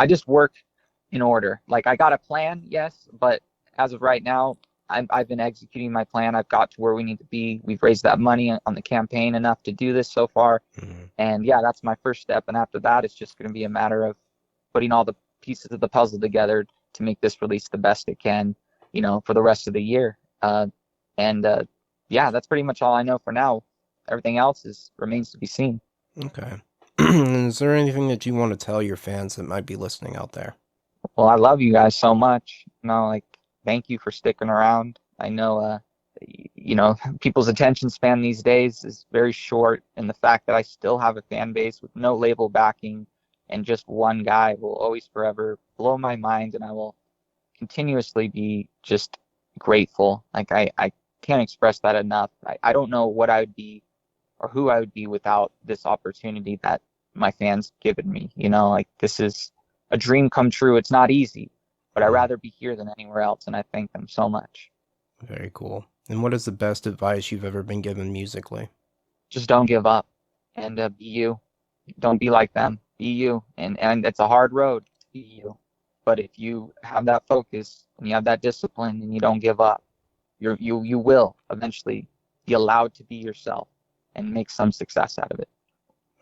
just work in order. Like I got a plan, yes, but as of right now, I've been executing my plan. I've got to where we need to be. We've raised that money on the campaign enough to do this so far. Mm-hmm. And yeah, that's my first step. And after that, it's just going to be a matter of putting all the pieces of the puzzle together to make this release the best it can, for the rest of the year. Yeah, that's pretty much all I know for now. Everything else remains to be seen. Okay. Is there anything that you want to tell your fans that might be listening out there? Well, I love you guys so much. Thank you for sticking around. I know, people's attention span these days is very short, and the fact that I still have a fan base with no label backing and just one guy will always forever blow my mind, and I will continuously be just grateful. Like I can't express that enough. I don't know what I would be or who I would be without this opportunity that my fans given me. This is a dream come true. It's not easy, but I'd rather be here than anywhere else, and I thank them so much. Very cool. And what is the best advice you've ever been given musically? Just don't give up, and be you. Don't be like them. Be you. And it's a hard road to be you. But if you have that focus and you have that discipline and you don't give up, you will eventually be allowed to be yourself and make some success out of it.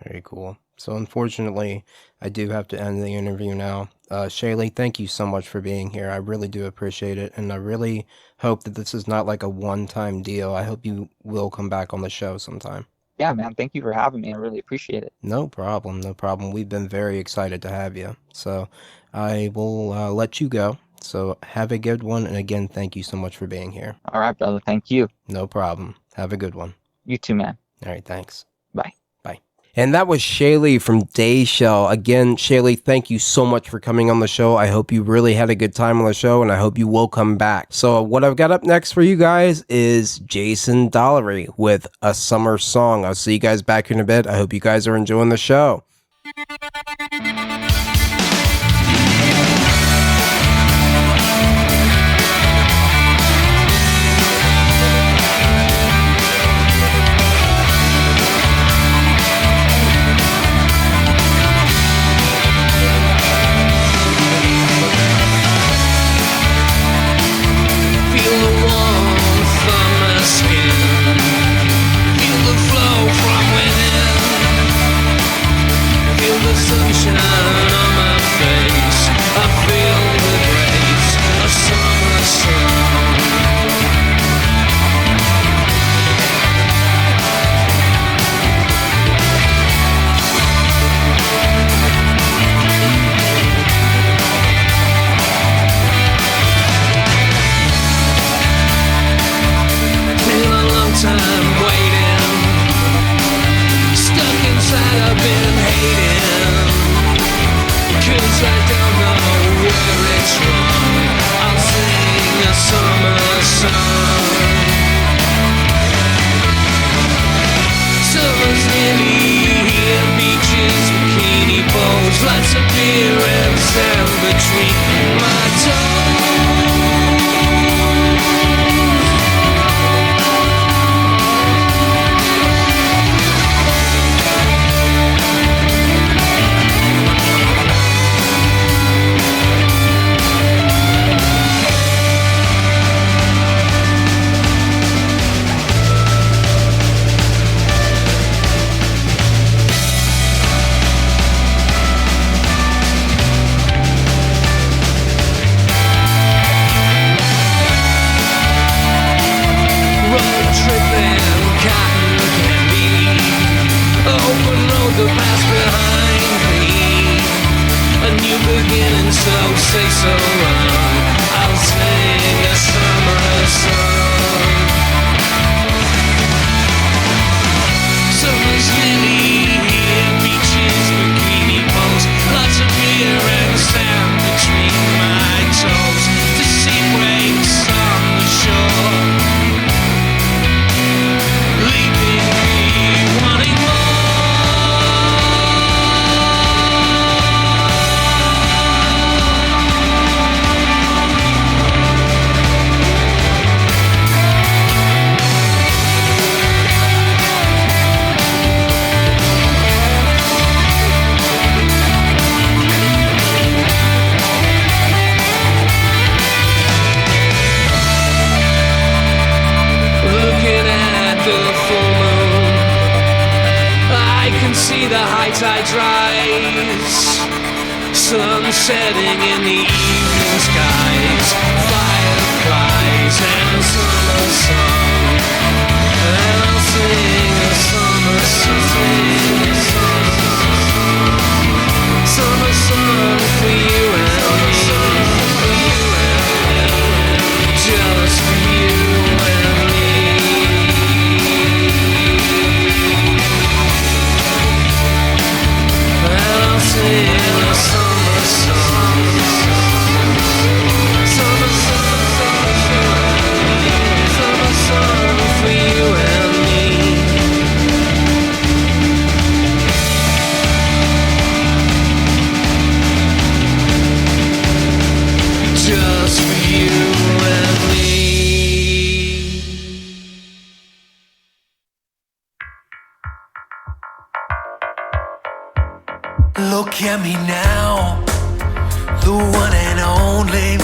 Very cool. So unfortunately, I do have to end the interview now. Shayley, thank you so much for being here. I really do appreciate it. And I really hope that this is not like a one-time deal. I hope you will come back on the show sometime. Yeah, man. Thank you for having me. I really appreciate it. No problem. No problem. We've been very excited to have you. So I will let you go. So have a good one. And again, thank you so much for being here. All right, brother. Thank you. No problem. Have a good one. You too, man. All right. Thanks. Bye. Bye. And that was Shayley from DayShell. Again, Shayley, thank you so much for coming on the show. I hope you really had a good time on the show, and I hope you will come back. So what I've got up next for you guys is Jason Dollery with A Summer Song. I'll see you guys back here in a bit. I hope you guys are enjoying the show. Sunshine the past behind me. A new beginning, so say so long. I'll sing a summer song. Summer's nearly here, beaches, bikini poles, lots of beer and sand between my toes. To see waves on the shore, leaving me wanting more. See the high tides rise, sun setting in the evening skies, fireflies and a summer song. And I'll sing a summer song, summer song for you and me, just for you and me. Sing a summer song, summer song for you and me. Just for you and me. Look at me now, the one and only.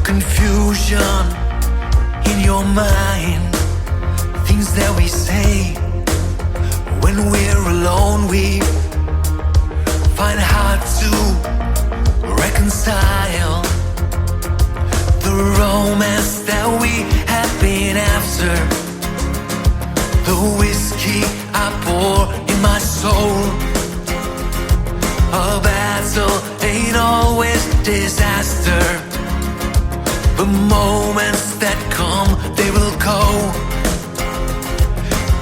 Confusion in your mind, things that we say when we're alone, we find hard to reconcile. The romance that we have been after, the whiskey I pour in my soul. A battle ain't always disaster. The moments that come, they will go.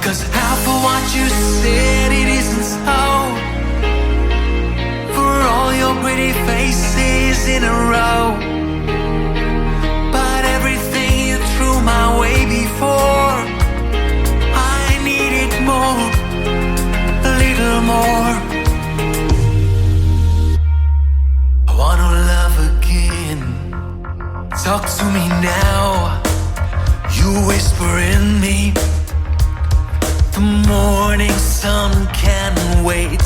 'Cause half of what you said, it isn't so. For all your pretty faces in a row, but everything you threw my way before, I needed more, a little more. Wanna love again. Talk to me now. You whisper in me. The morning sun can wait.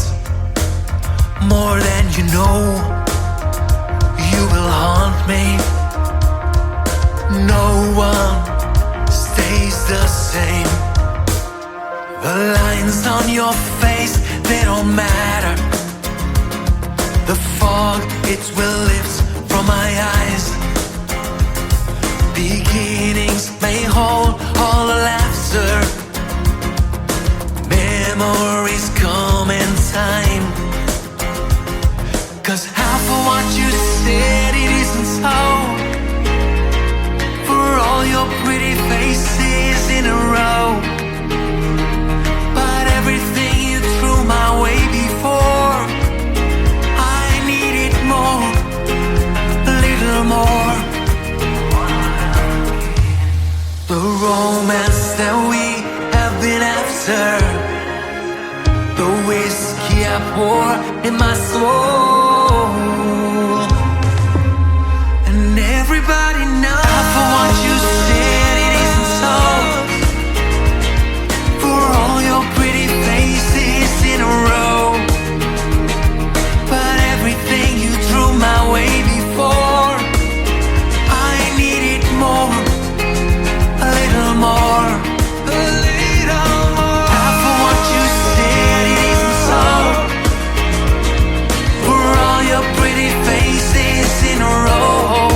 More than you know, you will haunt me. No one stays the same. The lines on your face, they don't matter. The fog, it will lift from my eyes. Beginnings may hold all the laughter. Memories come in time. 'Cause half of what you said, it isn't so. For all your pretty faces in a row, but everything you threw my way before, more, a little more. The romance that we have been after, the whiskey I pour in my soul. And everybody knows for what you said, it isn't so. For all your pretty faces in a row, but everything you threw my way before, I needed more, a little more, a little more. Half of what you said, it isn't so. For all your pretty faces in a row,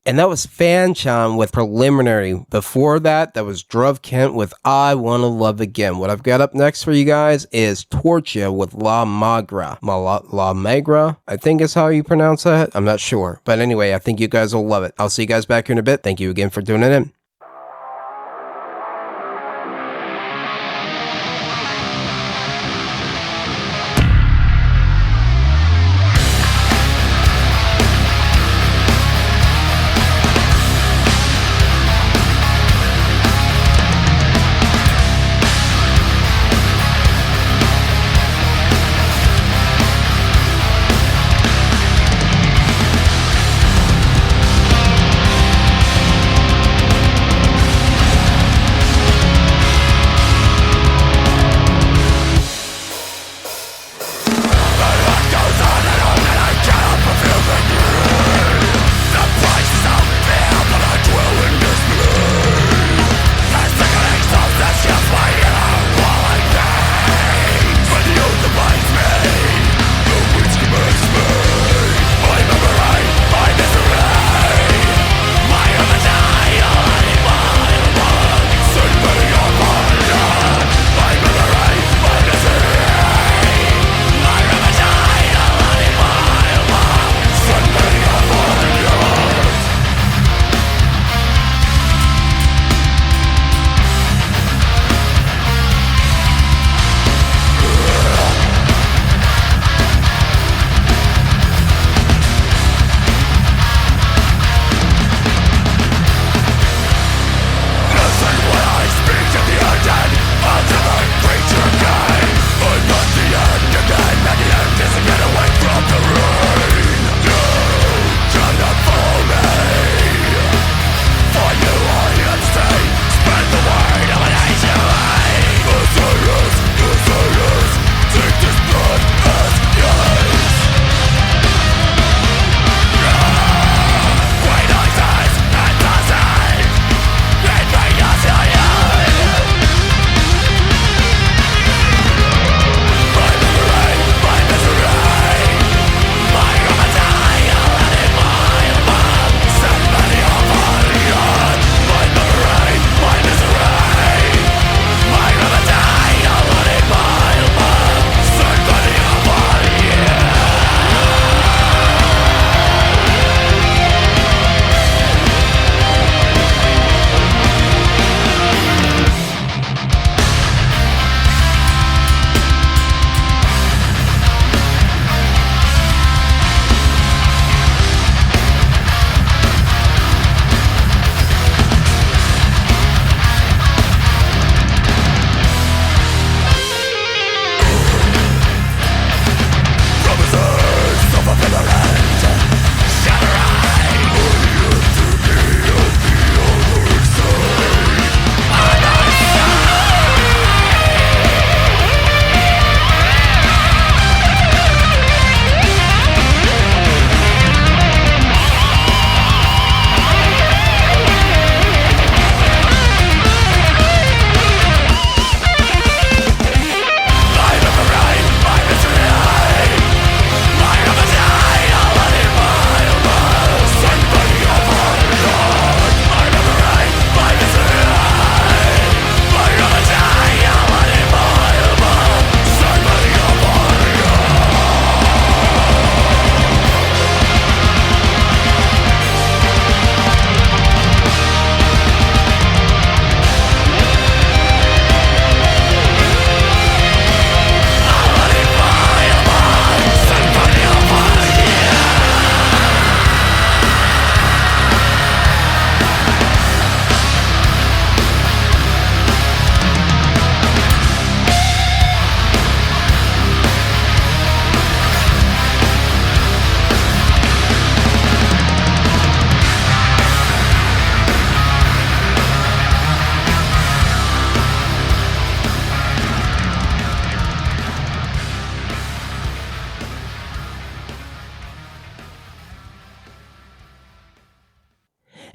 And that was Fanchan with Preliminary. Before that, that was Druv Kent with I Wanna Love Again. What I've got up next for you guys is Torcha with La Magra. La Magra, I think is how you pronounce that. I'm not sure. But anyway, I think you guys will love it. I'll see you guys back here in a bit. Thank you again for tuning in.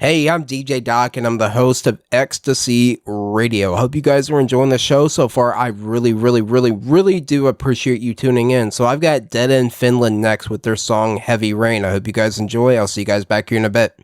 Hey, I'm DJ Doc, and I'm the host of Ecstasy Radio. I hope you guys are enjoying the show so far. I really do appreciate you tuning in. So I've got Dead End Finland next with their song Heavy Rain. I hope you guys enjoy. I'll see you guys back here in a bit.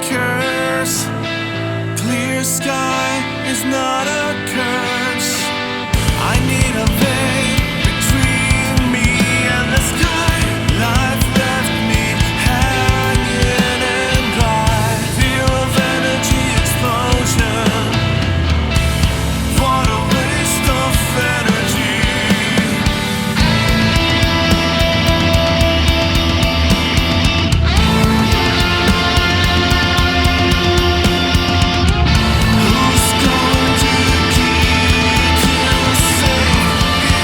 curse. Clear sky is not a curse. I need a veil between me and the sky. Life left me hanging and dry. Fear of energy explosion. What a waste of energy. Who's going to keep you safe?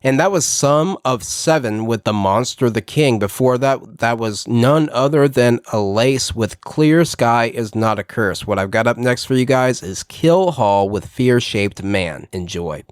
And that was Sum of Seven with The Monster the King. Before that, that was none other than Elise with Clear Sky Is Not a Curse. What I've got up next for you guys is Kill Hall with Fear Shaped Man. Enjoy.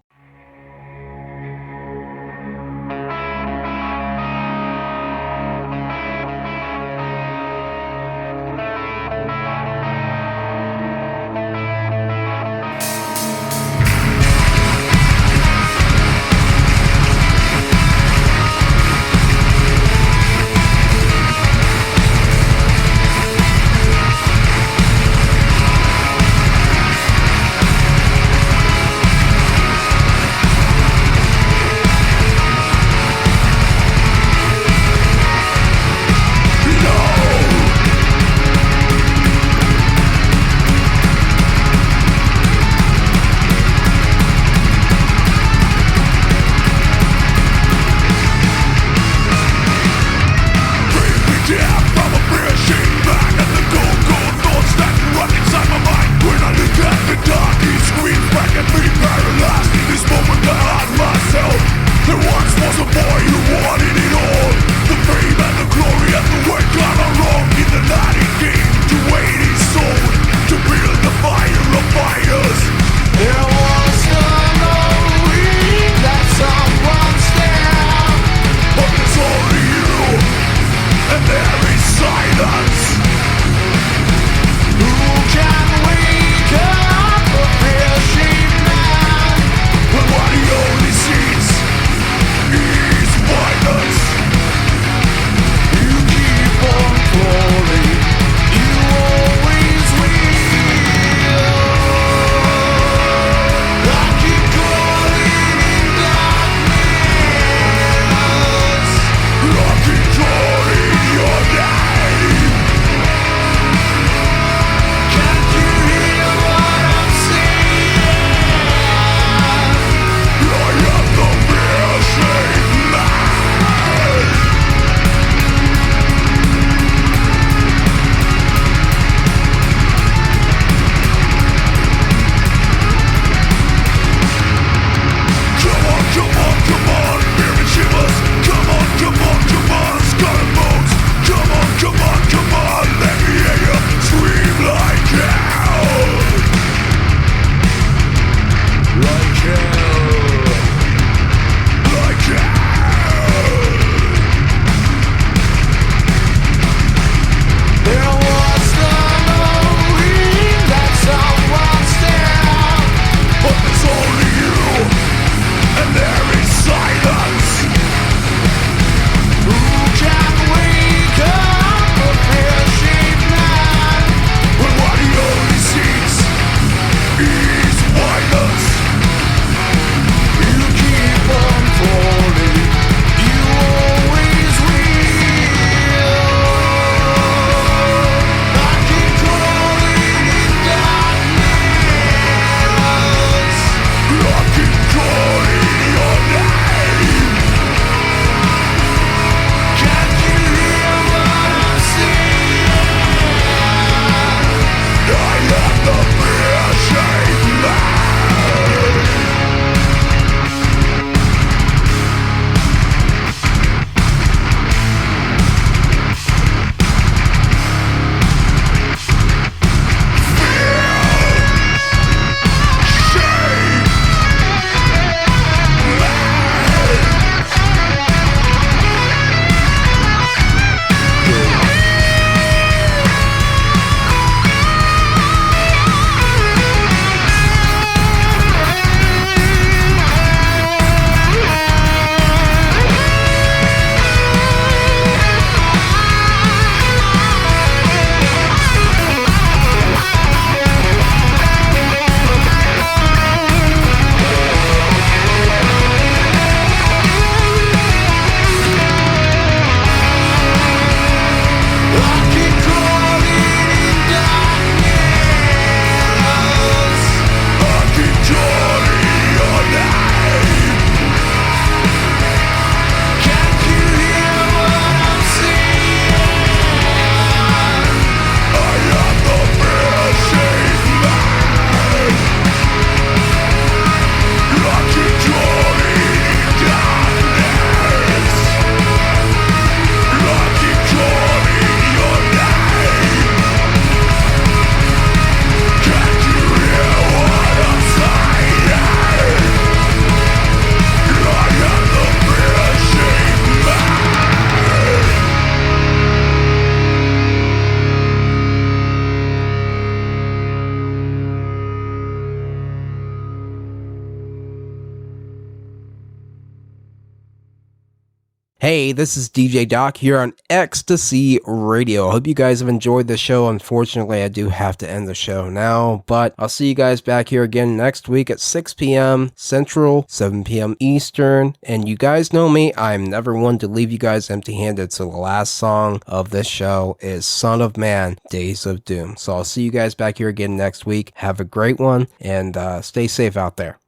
Hey, this is DJ Doc here on Ecstasy Radio. I hope you guys have enjoyed the show. Unfortunately, I do have to end the show now, but I'll see you guys back here again next week at 6 p.m. Central, 7 p.m. Eastern. And you guys know me, I'm never one to leave you guys empty-handed. So the last song of this show is Son of Man, Days of Doom. So I'll see you guys back here again next week. Have a great one, and stay safe out there.